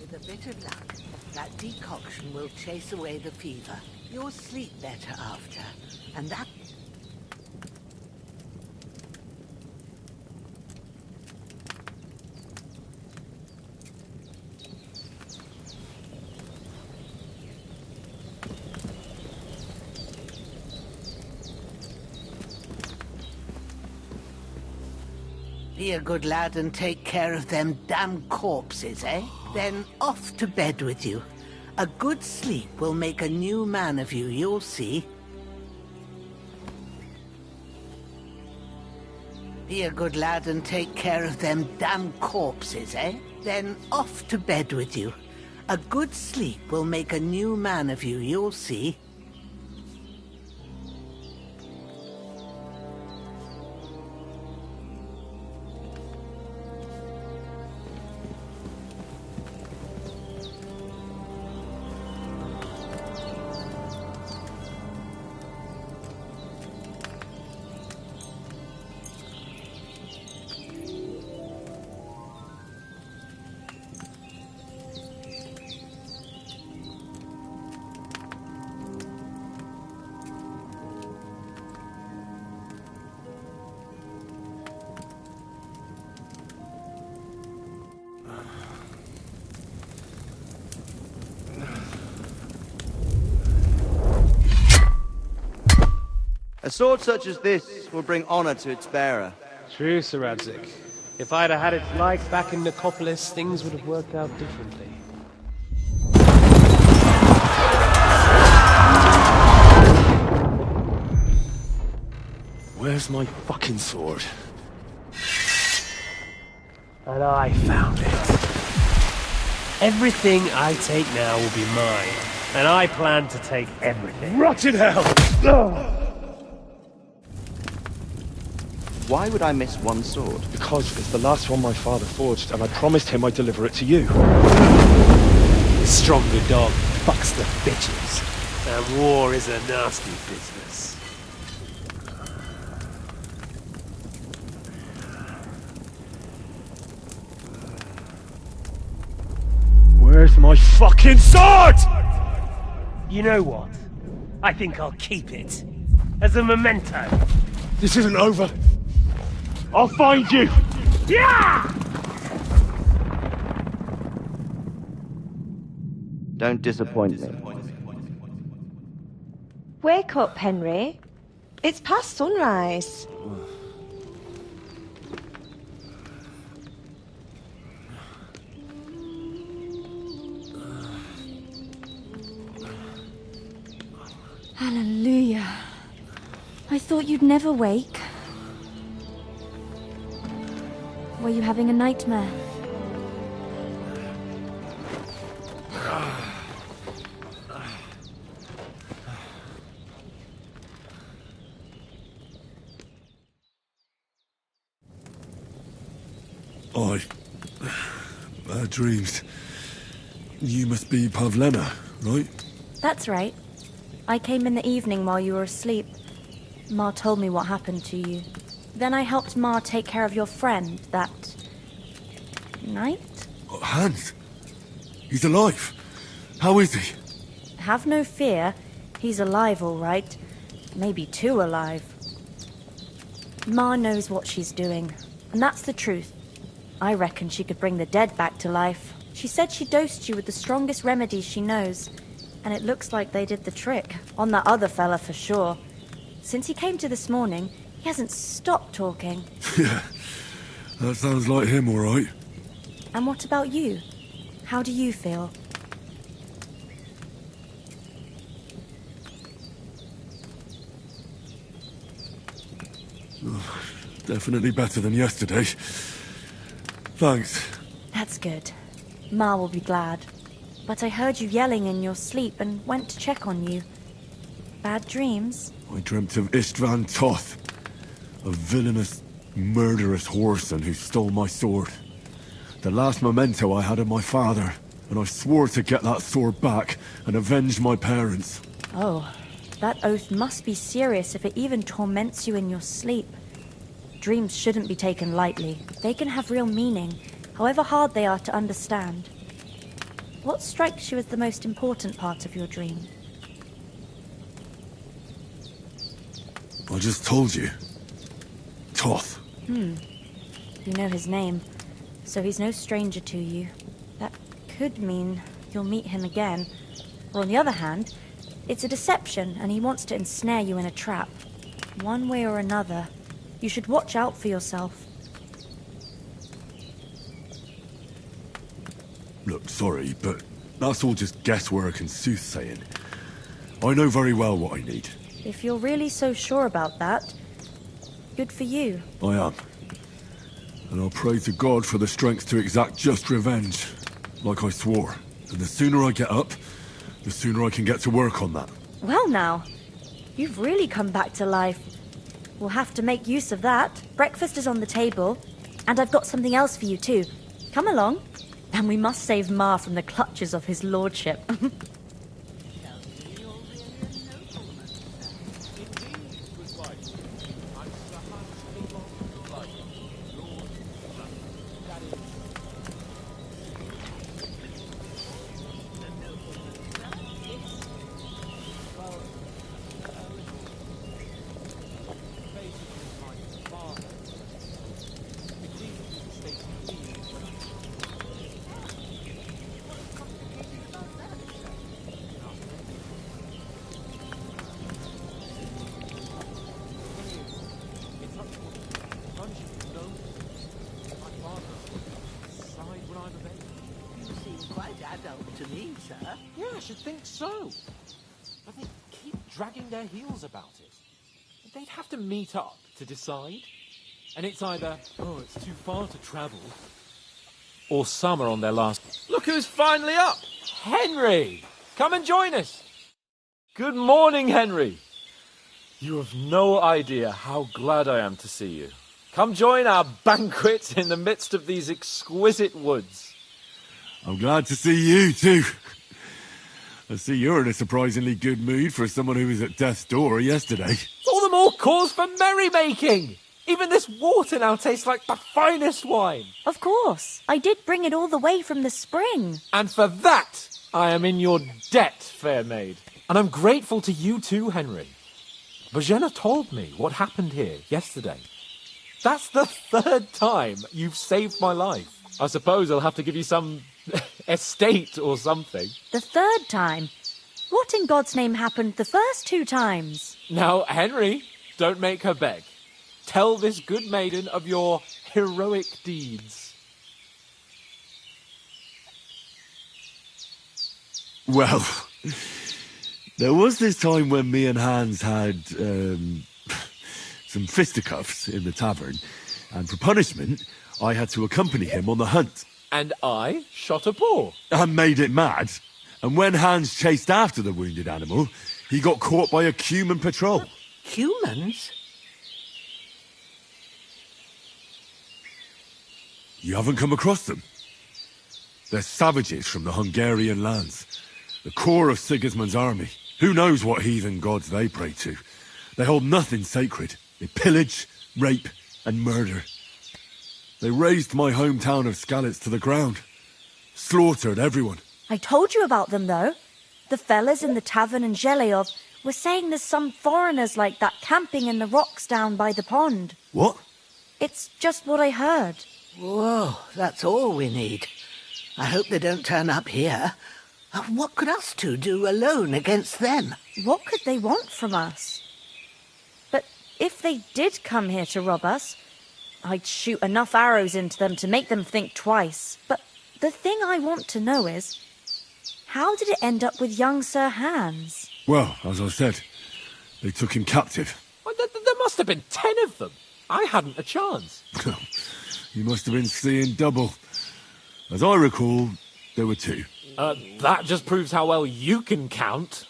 With a bit of luck, that decoction will chase away the fever. You'll sleep better after, and that... Be a good lad and take care of them damn corpses, eh? Then off to bed with you. A good sleep will make a new man of you, you'll see. Be a good lad and take care of them damn corpses, eh? Then off to bed with you. A good sleep will make a new man of you, you'll see.
A sword such as this will bring honor to its bearer.
True, Sir Radzik. If I'd have had its like back in Nicopolis, things would have worked out differently.
Where's my fucking sword?
And I found it. Everything I take now will be mine, and I plan to take everything.
Rot in hell!
Why would I miss one sword?
Because it's the last one my father forged, and I promised him I'd deliver it to you.
The stronger dog fucks the bitches, and war is a nasty business.
Where's my fucking sword?
You know what? I think I'll keep it. As a memento.
This isn't over. I'll find you!
Yeah!
Don't disappoint me.
Wake up, Henry. It's past sunrise.
Hallelujah. I thought you'd never wake. Were you having a nightmare?
Dreams. You must be Pavlena, right?
That's right. I came in the evening while you were asleep. Ma told me what happened to you. Then I helped Ma take care of your friend that... night?
Hans? He's alive. How is he?
Have no fear. He's alive, all right. Maybe too alive. Ma knows what she's doing, and that's the truth. I reckon she could bring the dead back to life. She said she dosed you with the strongest remedies she knows, and it looks like they did the trick. On that other fella for sure. Since he came to this morning, He hasn't stopped talking.
Yeah, that sounds like him, all right.
And what about you? How do you feel?
Definitely better than yesterday. Thanks.
That's good. Ma will be glad. But I heard you yelling in your sleep and went to check on you. Bad dreams?
I dreamt of Istvan Toth, a villainous, murderous whoreson who stole my sword. The last memento I had of my father, and I swore to get that sword back and avenge my parents.
Oh, that oath must be serious if it even torments you in your sleep. Dreams shouldn't be taken lightly. They can have real meaning, however hard they are to understand. What strikes you as the most important part of your dream?
I just told you. Toth.
You know his name, so he's no stranger to you. That could mean you'll meet him again. Or on the other hand, it's a deception and he wants to ensnare you in a trap. One way or another, you should watch out for yourself.
Look, sorry, but that's all just guesswork and soothsaying. I know very well what I need.
If you're really so sure about that, good for you.
I am. And I'll pray to God for the strength to exact just revenge, like I swore. And the sooner I get up, the sooner I can get to work on that.
Well now, you've really come back to life. We'll have to make use of that. Breakfast is on the table, and I've got something else for you too. Come along, and we must save Ma from the clutches of his lordship.
To me, sir.
Yeah, I should think so. But they keep dragging their heels about it. They'd have to meet up to decide. And it's either, oh, it's too far to travel, or some are on their last... Look who's finally up! Henry! Come and join us!
Good morning, Henry. You have no idea how glad I am to see you. Come join our banquet in the midst of these exquisite woods.
I'm glad to see you, too. I see you're in a surprisingly good mood for someone who was at death's door yesterday.
All the more cause for merrymaking! Even this water now tastes like the finest wine.
Of course. I did bring it all the way from the spring.
And for that, I am in your debt, fair maid. And I'm grateful to you too, Henry. Bohemia told me what happened here yesterday. That's the third time you've saved my life. I suppose I'll have to give you some estate or something.
The third time? What in God's name happened the first 2 times?
Now, Henry, don't make her beg. Tell this good maiden of your heroic deeds.
Well, there was this time when me and Hans had some fisticuffs in the tavern, and for punishment, I had to accompany him on the hunt.
And I shot a boar.
And made it mad. And when Hans chased after the wounded animal, he got caught by a human patrol.
Humans?
You haven't come across them? They're savages from the Hungarian lands. The core of Sigismund's army. Who knows what heathen gods they pray to? They hold nothing sacred. They pillage, rape, and murder. They razed my hometown of Skalitz to the ground. Slaughtered everyone.
I told you about them, though. The fellas in the tavern in Zheleov were saying there's some foreigners like that camping in the rocks down by the pond.
What?
It's just what I heard.
Whoa, that's all we need. I hope they don't turn up here. What could us two do alone against them?
What could they want from us? But if they did come here to rob us, I'd shoot enough arrows into them to make them think twice. But the thing I want to know is, how did it end up with young Sir Hans?
Well, as I said, they took him captive.
Well, there must have been 10 of them. I hadn't a chance.
You must have been seeing double. As I recall, there were 2.
That just proves how well you can count.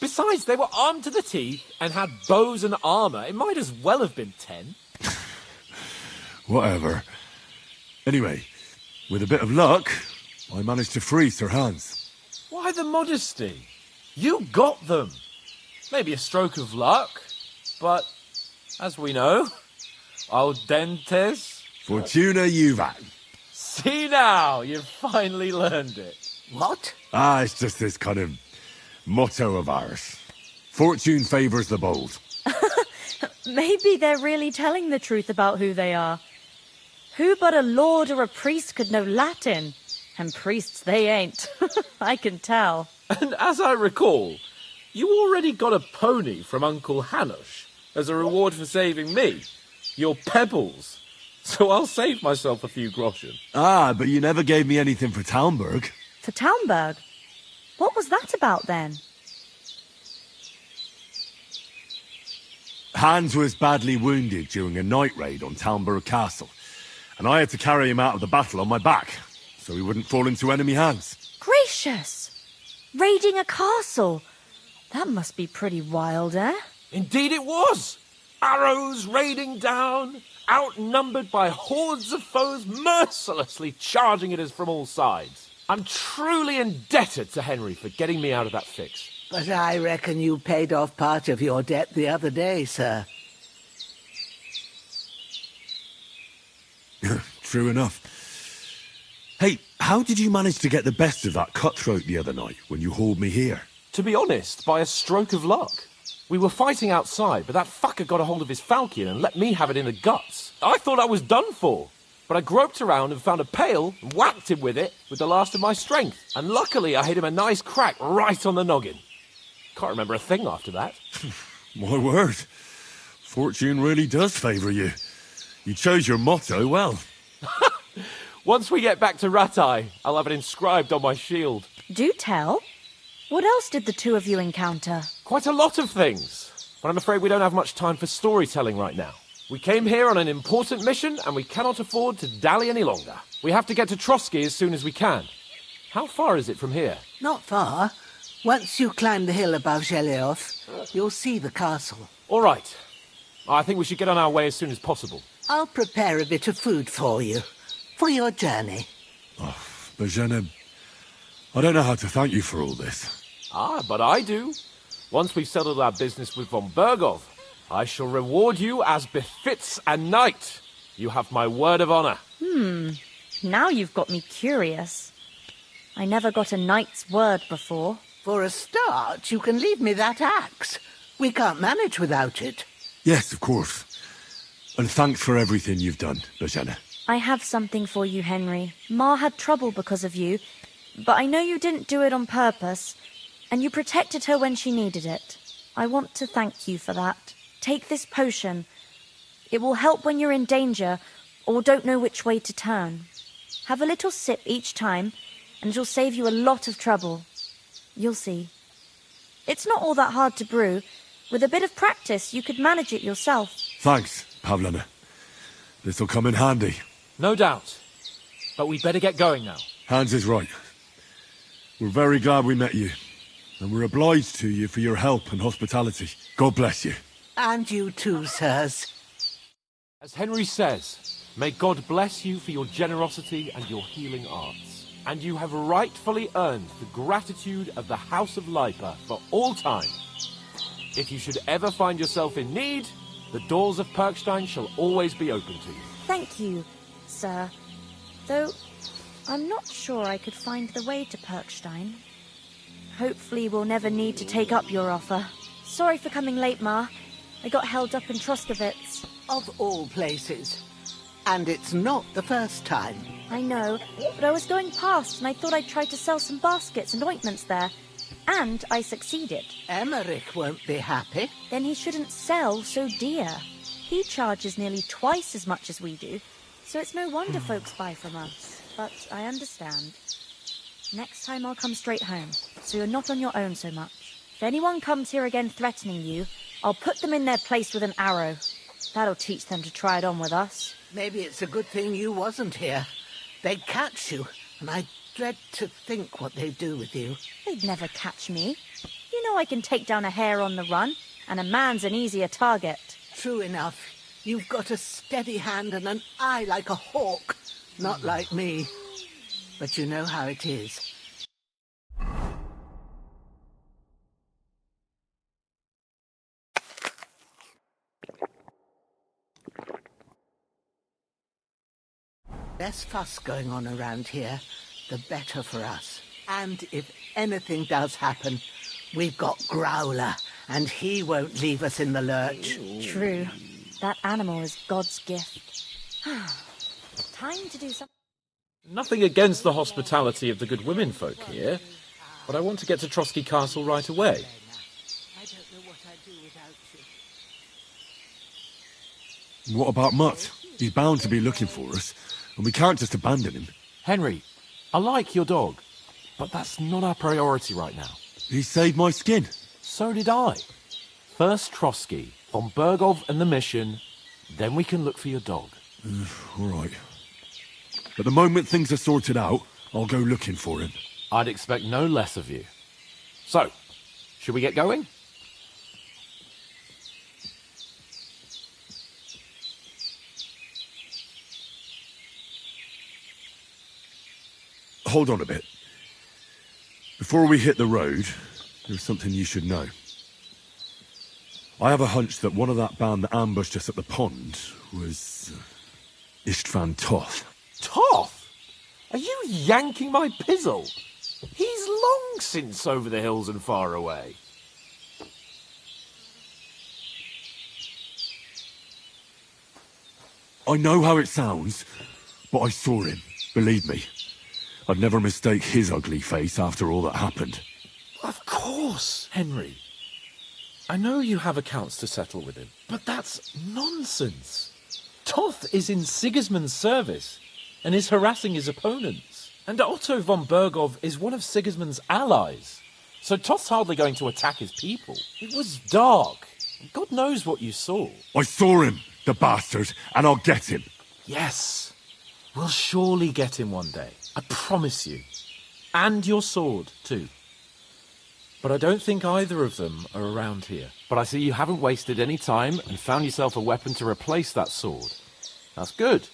Besides, they were armed to the teeth and had bows and armour. It might as well have been 10.
Whatever. Anyway, with a bit of luck, I managed to free Sir Hans.
Why the modesty? You got them. Maybe a stroke of luck, but as we know, al dentes...
Fortuna juvat.
See now, you've finally learned it.
What?
It's just this kind of motto of ours. Fortune favours the bold.
Maybe they're really telling the truth about who they are. Who but a lord or a priest could know Latin? And priests they ain't. I can tell.
And as I recall, you already got a pony from Uncle Hanush as a reward for saving me. Your pebbles. So I'll save myself a few groschen.
But you never gave me anything for Talmberg.
For Talmberg? What was that about then?
Hans was badly wounded during a night raid on Talmberg Castle, and I had to carry him out of the battle on my back, so he wouldn't fall into enemy hands.
Gracious! Raiding a castle? That must be pretty wild, eh?
Indeed it was! Arrows raining down, outnumbered by hordes of foes mercilessly charging at us from all sides. I'm truly indebted to Henry for getting me out of that fix.
But I reckon you paid off part of your debt the other day, sir.
True enough. Hey, how did you manage to get the best of that cutthroat the other night when you hauled me here?
To be honest, by a stroke of luck. We were fighting outside, but that fucker got a hold of his falchion and let me have it in the guts. I thought I was done for. But I groped around and found a pail and whacked him with it with the last of my strength. And luckily I hit him a nice crack right on the noggin. Can't remember a thing after that.
My word. Fortune really does favour you. You chose your motto well.
Once we get back to Ratai, I'll have it inscribed on my shield.
Do tell. What else did the two of you encounter?
Quite a lot of things. But I'm afraid we don't have much time for storytelling right now. We came here on an important mission, and we cannot afford to dally any longer. We have to get to Trotsky as soon as we can. How far is it from here?
Not far. Once you climb the hill above Zhelioth, you'll see the castle.
All right. I think we should get on our way as soon as possible.
I'll prepare a bit of food for you, for your journey.
Bohemia, I don't know how to thank you for all this.
But I do. Once we've settled our business with von Bergov, I shall reward you as befits a knight. You have my word of honor.
Now you've got me curious. I never got a knight's word before.
For a start, you can leave me that axe. We can't manage without it.
Yes, of course. And thanks for everything you've done, Bohemia.
I have something for you, Henry. Ma had trouble because of you, but I know you didn't do it on purpose, and you protected her when she needed it. I want to thank you for that. Take this potion. It will help when you're in danger or don't know which way to turn. Have a little sip each time, and it'll save you a lot of trouble. You'll see. It's not all that hard to brew. With a bit of practice, you could manage it yourself.
Thanks, Pavlana. This'll come in handy.
No doubt. But we'd better get going now.
Hans is right. We're very glad we met you, and we're obliged to you for your help and hospitality. God bless you.
And you too, sirs.
As Henry says, may God bless you for your generosity and your healing arts. And you have rightfully earned the gratitude of the House of Lipa for all time. If you should ever find yourself in need, the doors of Perkstein shall always be open to you.
Thank you, sir. Though, I'm not sure I could find the way to Perkstein. Hopefully we'll never need to take up your offer. Sorry for coming late, Ma. I got held up in Troskowitz.
Of all places. And it's not the first time.
I know, but I was going past and I thought I'd try to sell some baskets and ointments there. And I succeeded.
Emmerich won't be happy.
Then he shouldn't sell so dear. He charges nearly twice as much as we do, so it's no wonder folks buy from us. But I understand. Next time I'll come straight home, so you're not on your own so much. If anyone comes here again threatening you, I'll put them in their place with an arrow. That'll teach them to try it on with us.
Maybe it's a good thing you wasn't here. They'd catch you, and I dread to think what they'd do with you.
They'd never catch me. You know I can take down a hare on the run, and a man's an easier target.
True enough. You've got a steady hand and an eye like a hawk. Not like me. But you know how it is. Less fuss going on around here, the better for us. And if anything does happen, we've got Growler, and he won't leave us in the lurch.
True. That animal is God's gift. Time to do something.
Nothing against the hospitality of the good women folk here, but I want to get to Trotsky Castle right away.
I don't know what I'd do without you.
What about Mutt? He's bound to be looking for us, and we can't just abandon him.
Henry, I like your dog, but that's not our priority right now.
He saved my skin.
So did I. First Trotsky, von Bergov and the mission, then we can look for your dog.
All right. But the moment things are sorted out, I'll go looking for him.
I'd expect no less of you. So, should we get going?
Hold on a bit. Before we hit the road, there's something you should know. I have a hunch that one of that band that ambushed us at the pond was Istvan Toth.
Toth? Are you yanking my pizzle? He's long since over the hills and far away.
I know how it sounds, but I saw him, believe me. I'd never mistake his ugly face after all that happened.
Of course, Henry. I know you have accounts to settle with him, but that's nonsense. Toth is in Sigismund's service and is harassing his opponents. And Otto von Bergov is one of Sigismund's allies. So Toth's hardly going to attack his people. It was dark. God knows what you saw.
I saw him, the bastard, and I'll get him.
Yes, we'll surely get him one day. I promise you. And your sword, too. But I don't think either of them are around here.
But I see you haven't wasted any time and found yourself a weapon to replace that sword. That's good.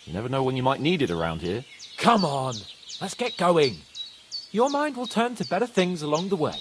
You never know when you might need it around here.
Come on, let's get going. Your mind will turn to better things along the way.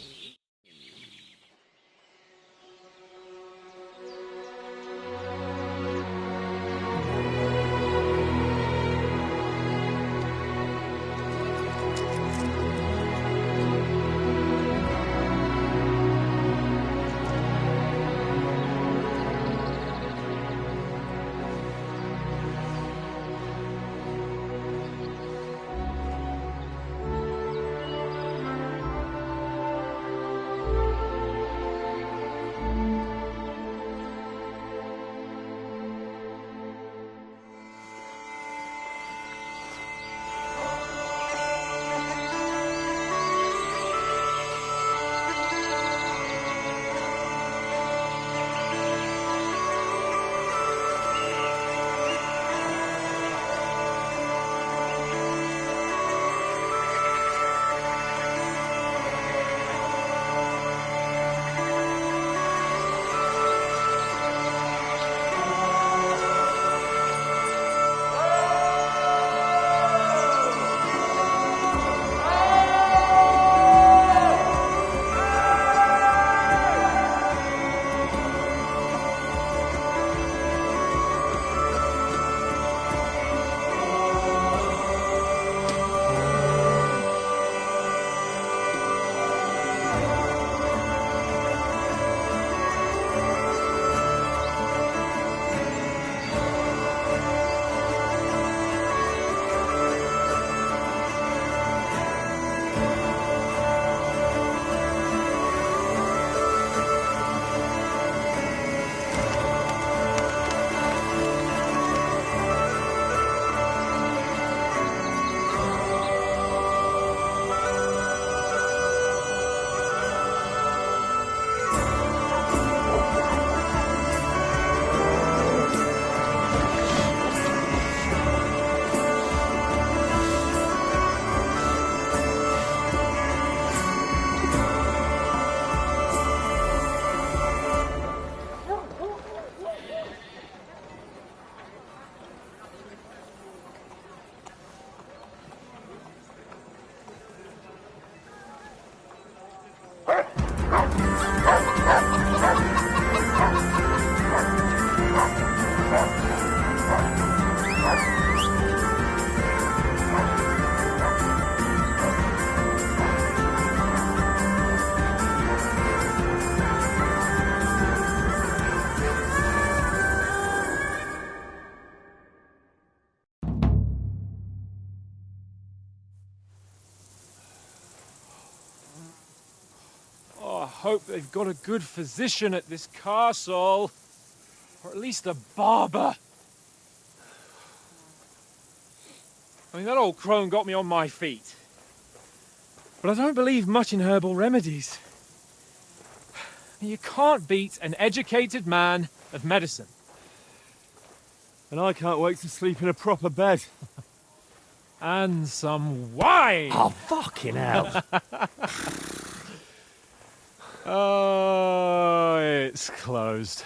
hope they've got a good physician at this castle. Or at least a barber. I mean, that old crone got me on my feet. But I don't believe much in herbal remedies. You can't beat an educated man of medicine.
And I can't wait to sleep in a proper bed.
And some wine!
Oh, fucking hell.
Oh, it's closed.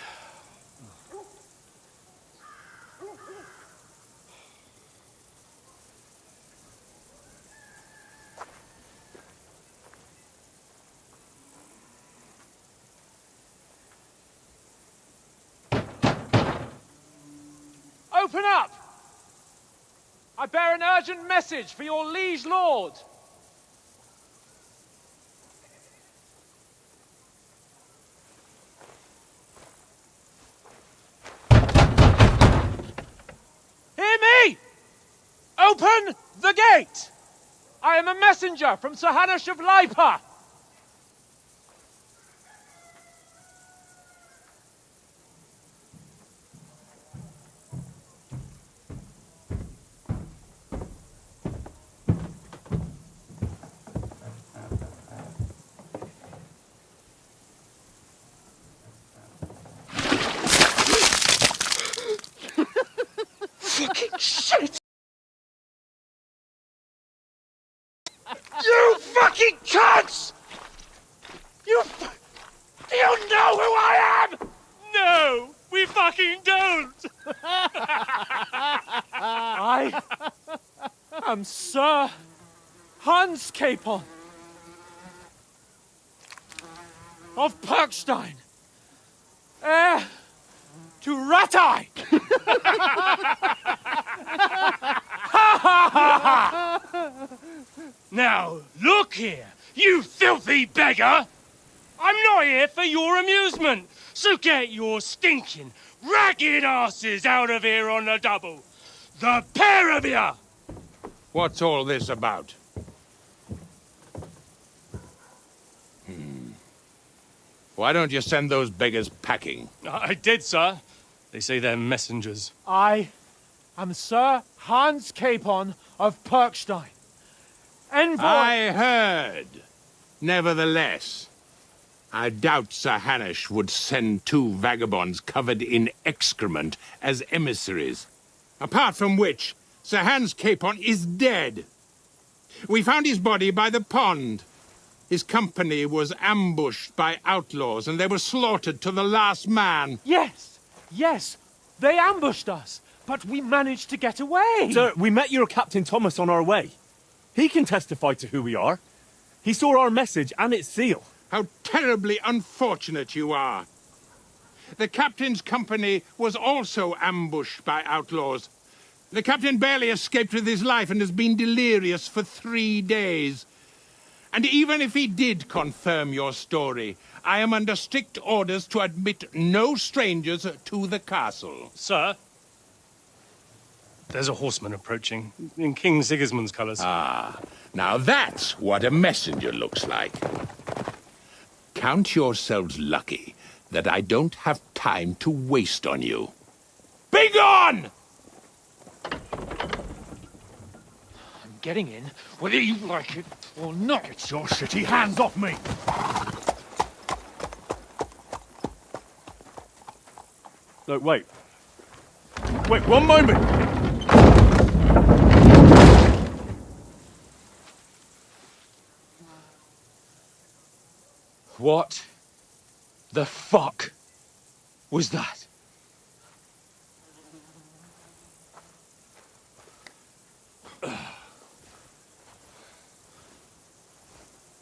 Open up! I bear an urgent message for your liege lord. Hear me! Open the gate! I am a messenger from Sir Hanush of Lipa.
Fucking shit! You fucking cunts! Do you know who I am?
No, we fucking don't. I am Sir Hans Capon of Perkstein, heir to Ratai.
Now, look here, you filthy beggar! I'm not here for your amusement, so get your stinking, ragged asses out of here on the double. The pair of you!
What's all this about? Why don't you send those beggars packing?
I did, sir. They say they're messengers.
I am Sir Hans Capon of Perkstein, envoy.
I heard. Nevertheless, I doubt Sir Hanush would send two vagabonds covered in excrement as emissaries. Apart from which, Sir Hans Capon is dead. We found his body by the pond. His company was ambushed by outlaws, and they were slaughtered to the last man.
Yes, yes, they ambushed us, but we managed to get away.
Sir, we met your Captain Thomas on our way. He can testify to who we are. He saw our message and its seal.
How terribly unfortunate you are. The captain's company was also ambushed by outlaws. The captain barely escaped with his life and has been delirious for 3 days. And even if he did confirm your story, I am under strict orders to admit no strangers to the castle.
Sir, there's a horseman approaching, in King Sigismund's colours.
Ah, now that's what a messenger looks like. Count yourselves lucky that I don't have time to waste on you. Be gone!
I'm getting in, whether you like it or not.
Get your shitty hands off me! No, wait. Wait, one moment!
What the fuck was that?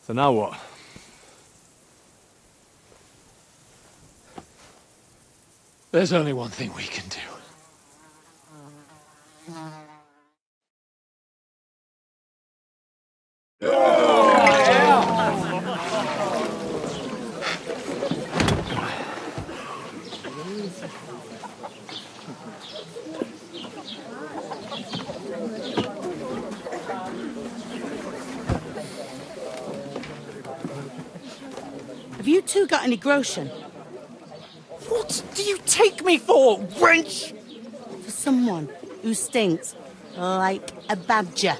So now what?
There's only one thing we can do.
Have
you two got any groschen?
What do you take me for, wench?
For someone who stinks like a badger.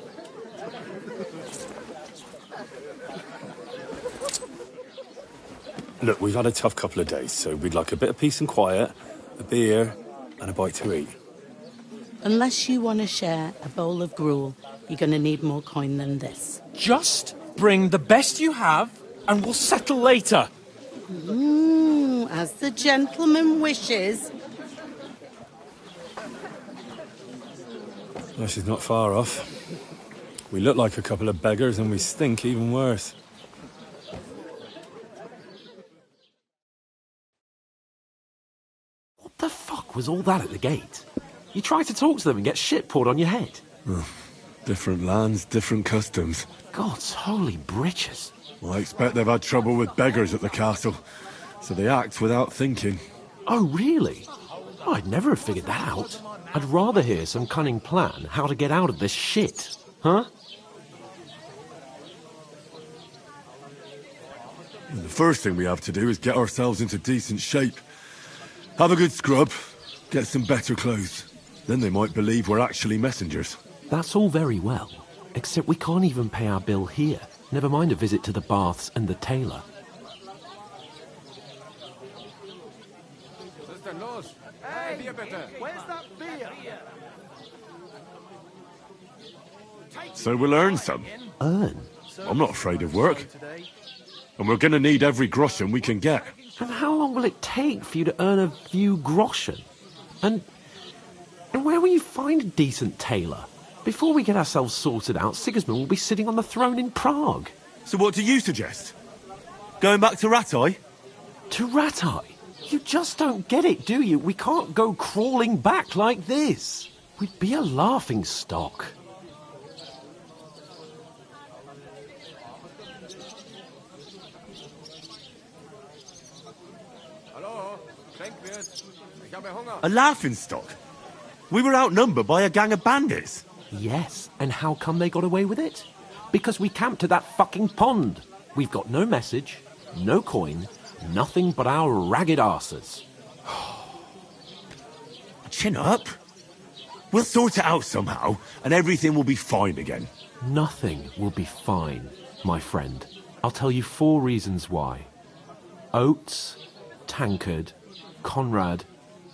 Look, we've had a tough couple of days, so we'd like a bit of peace and quiet, a beer, and a bite to eat.
Unless you want to share a bowl of gruel, you're going to need more coin than this.
Just bring the best you have, and we'll settle later.
As the gentleman wishes.
Well, she's not far off. We look like a couple of beggars, and we stink even worse.
What the fuck was all that at the gate? You try to talk to them and get shit poured on your head.
Different lands, different customs.
God's holy britches.
Well, I expect they've had trouble with beggars at the castle, so they act without thinking.
Oh, really? I'd never have figured that out. I'd rather hear some cunning plan how to get out of this shit. Huh?
And the first thing we have to do is get ourselves into decent shape. Have a good scrub, get some better clothes. Then they might believe we're actually messengers.
That's all very well, except we can't even pay our bill here. Never mind a visit to the baths and the tailor.
Hey, where's that beer?
So we'll earn some.
Earn?
I'm not afraid of work. And we're going to need every groschen we can get.
And how long will it take for you to earn a few groschen? And where will you find a decent tailor? Before we get ourselves sorted out, Sigismund will be sitting on the throne in Prague.
So what do you suggest? Going back to Ratai?
To Ratai? You just don't get it, do you? We can't go crawling back like this. We'd be a laughing stock.
A laughing stock? We were outnumbered by a gang of bandits.
Yes, and how come they got away with it? Because we camped at that fucking pond. We've got no message, no coin, nothing but our ragged arses.
Chin up. We'll sort it out somehow, and everything will be fine again.
Nothing will be fine, my friend. I'll tell you 4 reasons why. Oates, Tankard, Conrad,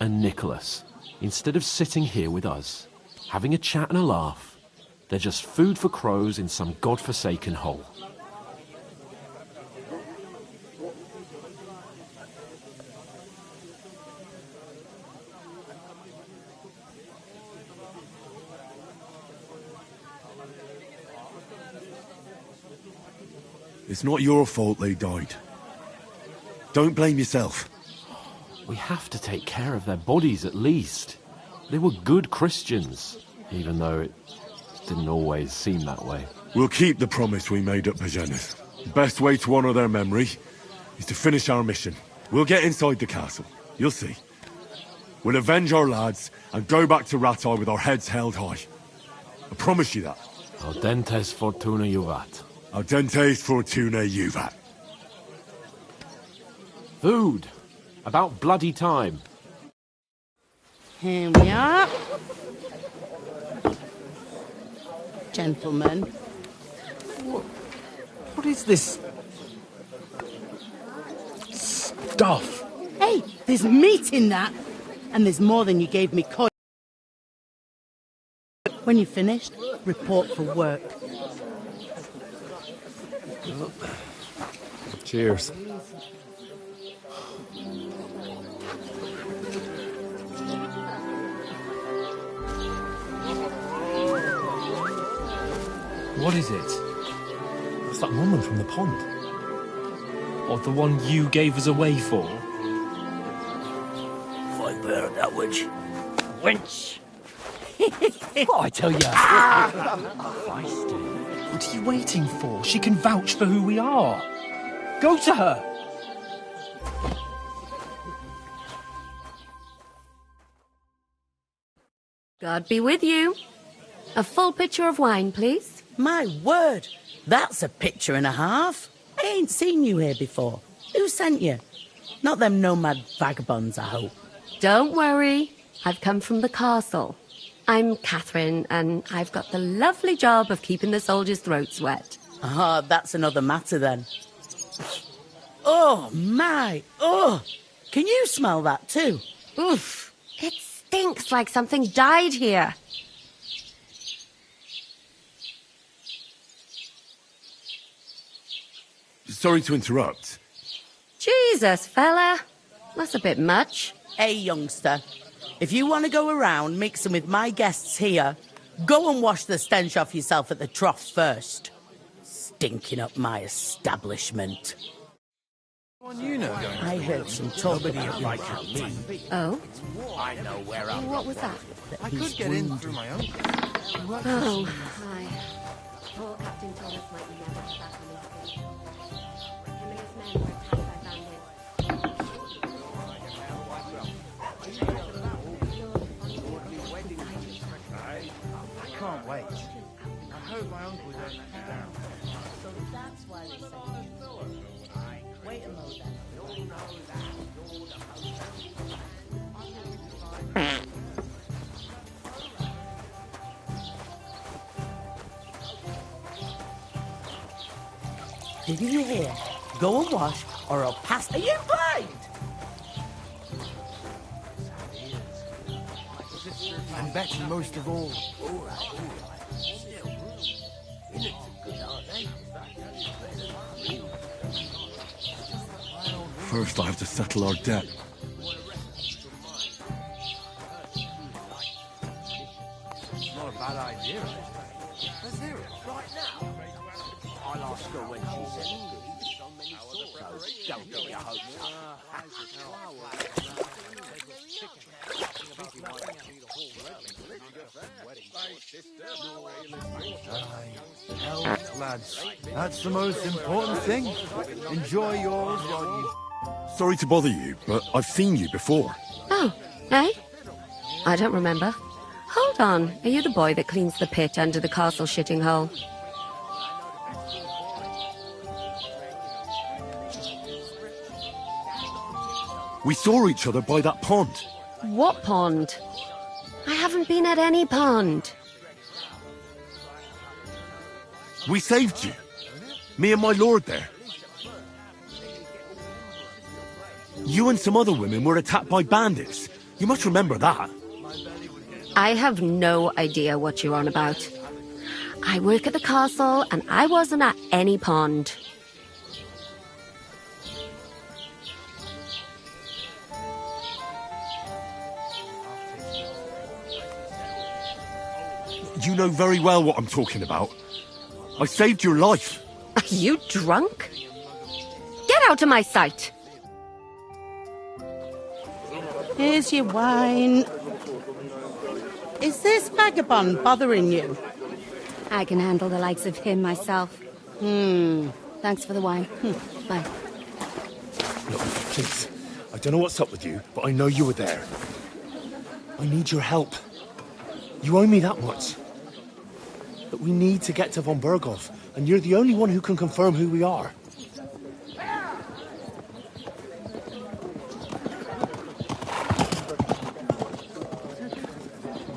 and Nicholas, instead of sitting here with us, having a chat and a laugh, they're just food for crows in some godforsaken hole.
It's not your fault they died. Don't blame yourself.
We have to take care of their bodies at least. They were good Christians, even though it didn't always seem that way.
We'll keep the promise we made at Bajenis. The best way to honour their memory is to finish our mission. We'll get inside the castle. You'll see. We'll avenge our lads and go back to Ratai with our heads held high. I promise you that.
Audentes fortuna juvat.
Audentes fortuna juvat.
Food. About bloody time.
Here we are. Gentlemen.
What is this stuff?
Hey, there's meat in that. And there's more than you gave me coin. When you're finished, report for work.
Cheers.
What is it? It's that woman from the pond. Or the one you gave us away for?
I bear that witch. Wench!
What I tell you? What are you waiting for? She can vouch for who we are. Go to her.
God be with you. A full pitcher of wine, please.
My word, that's a picture and a half. I ain't seen you here before. Who sent you? Not them nomad vagabonds, I hope.
Don't worry. I've come from the castle. I'm Catherine, and I've got the lovely job of keeping the soldiers' throats wet.
Ah, that's another matter then. Oh, my! Oh! Can you smell that too?
Oof! It stinks like something died here.
Sorry to interrupt.
Jesus, fella. That's a bit much.
Hey, youngster. If you want to go around mixing with my guests here, go and wash the stench off yourself at the trough first. Stinking up my establishment. I heard some talk about like me.
Oh?
I know where I'm
What was that?
I could get in through my own.
Oh, hi. Poor Captain Thomas might never be back on his feet. Him and his men were attacked by bandits.
I can't wait. I hope my uncle don't let me down.
So that's why they sent you. Wait a moment. Did you hear? Go and wash, or I'll pass. Are you blind?
And Betty most of all.
First, I have to settle our debt.
It's not a bad idea. Let's hear it right now. I'll ask her when she's in. So don't get your hopes up. Health, lads. That's the most important thing. Enjoy yours while you...
Sorry to bother you, but I've seen you before.
Oh, eh? I don't remember. Hold on. Are you the boy that cleans the pit under the castle shitting hole?
We saw each other by that pond.
What pond? I haven't been at any pond.
We saved you. Me and my lord there. You and some other women were attacked by bandits. You must remember that.
I have no idea what you're on about. I work at the castle, and I wasn't at any pond.
You know very well what I'm talking about. I saved your life.
Are you drunk? Get out of my sight!
Here's your wine. Is this vagabond bothering you?
I can handle the likes of him myself. Thanks for the wine. Bye.
Look, please. I don't know what's up with you, but I know you were there. I need your help. You owe me that much. But we need to get to von Berghoff, and you're the only one who can confirm who we are.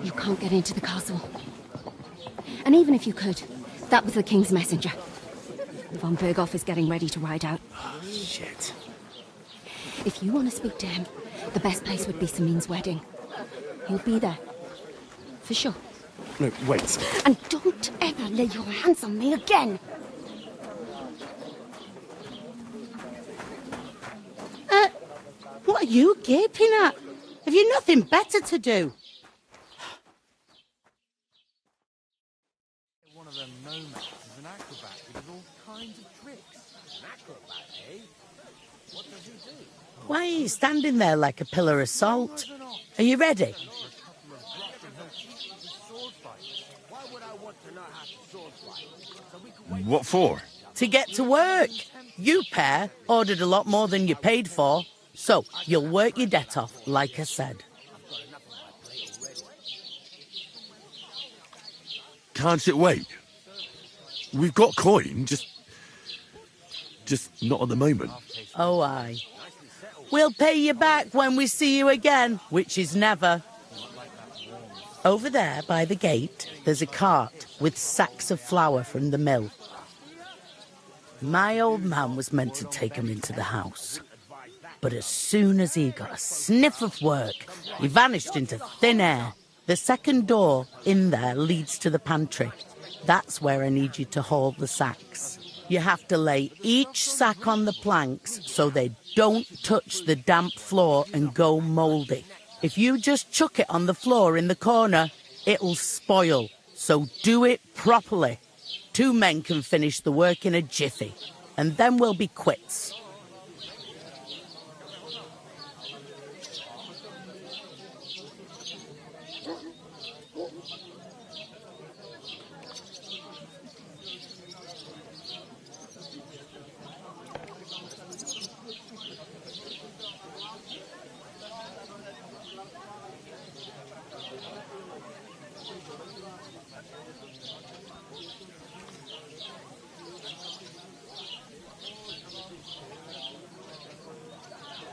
You can't get into the castle. And even if you could, that was the King's messenger. Von Berghoff is getting ready to ride out.
Oh, shit.
If you want to speak to him, the best place would be Samin's wedding. He'll be there. For sure.
No, wait.
And don't ever lay your hands on me again!
What are you gaping at? Have you nothing better to do?
One of them nomads is an acrobat who does all kinds of tricks. An acrobat, eh? What does he do?
Why are you standing there like a pillar of salt? Are you ready?
Why would I want to know how to sword fight?
What for?
To get to work. You pair ordered a lot more than you paid for, so you'll work your debt off, like I said.
Can't it wait? We've got coin, just just not at the moment.
Oh, aye. We'll pay you back when we see you again, which is never. Over there, by the gate, there's a cart with sacks of flour from the mill. My old man was meant to take 'em into the house. But as soon as he got a sniff of work, he vanished into thin air. The second door in there leads to the pantry. That's where I need you to haul the sacks. You have to lay each sack on the planks so they don't touch the damp floor and go mouldy. If you just chuck it on the floor in the corner, it'll spoil. So do it properly. 2 men can finish the work in a jiffy, and then we'll be quits.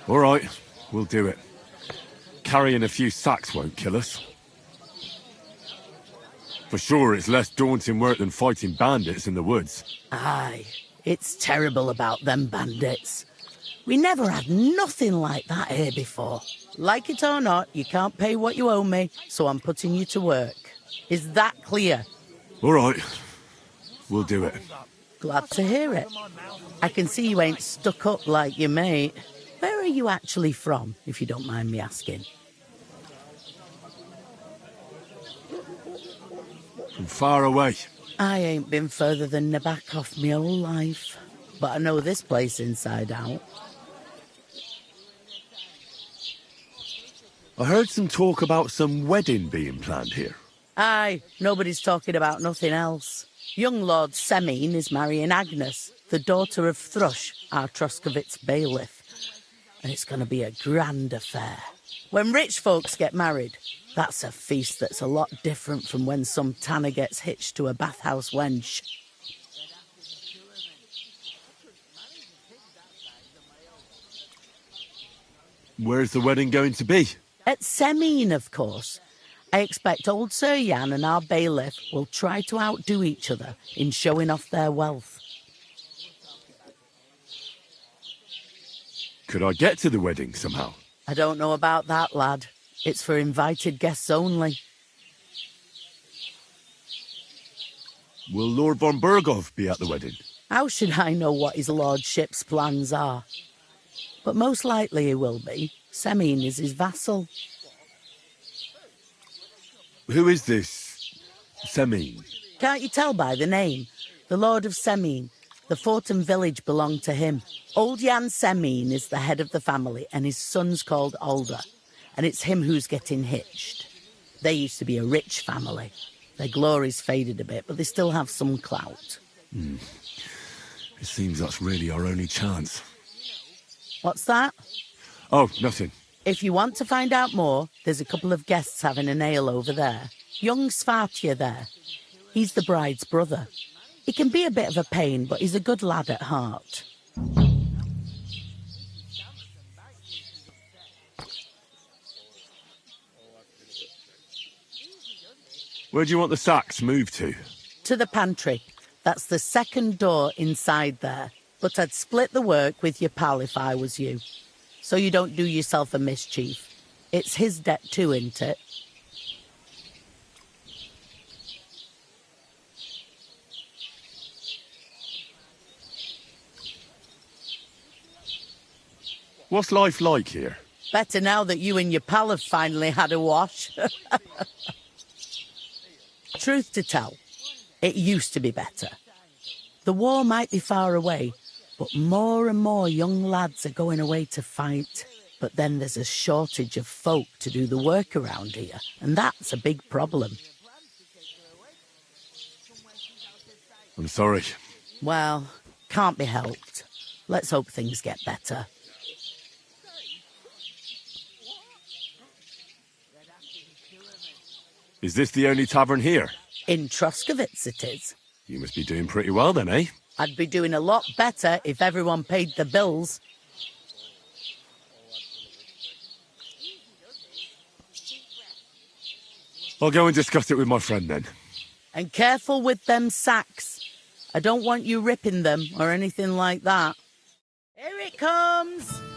All right, we'll do it. Carrying a few sacks won't kill us. For sure, it's less daunting work than fighting bandits in the woods.
Aye, it's terrible about them bandits. We never had nothing like that here before. Like it or not, you can't pay what you owe me, so I'm putting you to work. Is that clear?
All right, we'll do it.
Glad to hear it. I can see you ain't stuck up like your mate. Where are you actually from, if you don't mind me asking?
From far away.
I ain't been further than Nabakov my whole life, but I know this place inside out.
I heard some talk about some wedding being planned here.
Aye, nobody's talking about nothing else. Young Lord Semine is marrying Agnes, the daughter of Thrush, our Troskovitz bailiff. And it's going to be a grand affair. When rich folks get married, that's a feast that's a lot different from when some tanner gets hitched to a bathhouse wench.
Where's the wedding going to be?
At Semine, of course. I expect old Sir Jan and our bailiff will try to outdo each other in showing off their wealth.
Could I get to the wedding somehow?
I don't know about that, lad. It's for invited guests only.
Will Lord von Berghoff be at the wedding?
How should I know what his lordship's plans are? But most likely he will be. Semine is his vassal.
Who is this Semine?
Can't you tell by the name? The Lord of Semine. The fort and village belong to him. Old Jan Semine is the head of the family, and his son's called Alder. And it's him who's getting hitched. They used to be a rich family. Their glory's faded a bit, but they still have some clout.
It seems that's really our only chance.
What's that?
Oh, nothing.
If you want to find out more, there's a couple of guests having an ale over there. Young Svartje there. He's the bride's brother. He can be a bit of a pain, but he's a good lad at heart.
Where do you want the sacks moved to?
To the pantry. That's the second door inside there. But I'd split the work with your pal if I was you. So you don't do yourself a mischief. It's his debt too, isn't it?
What's life like here?
Better now that you and your pal have finally had a wash. Truth to tell, it used to be better. The war might be far away, but more and more young lads are going away to fight. But then there's a shortage of folk to do the work around here, and that's a big problem.
I'm sorry.
Well, can't be helped. Let's hope things get better.
Is this the only tavern here?
In Troskovitz it is.
You must be doing pretty well then, eh?
I'd be doing a lot better if everyone paid the bills.
I'll go and discuss it with my friend then.
And careful with them sacks. I don't want you ripping them or anything like that. Here it comes!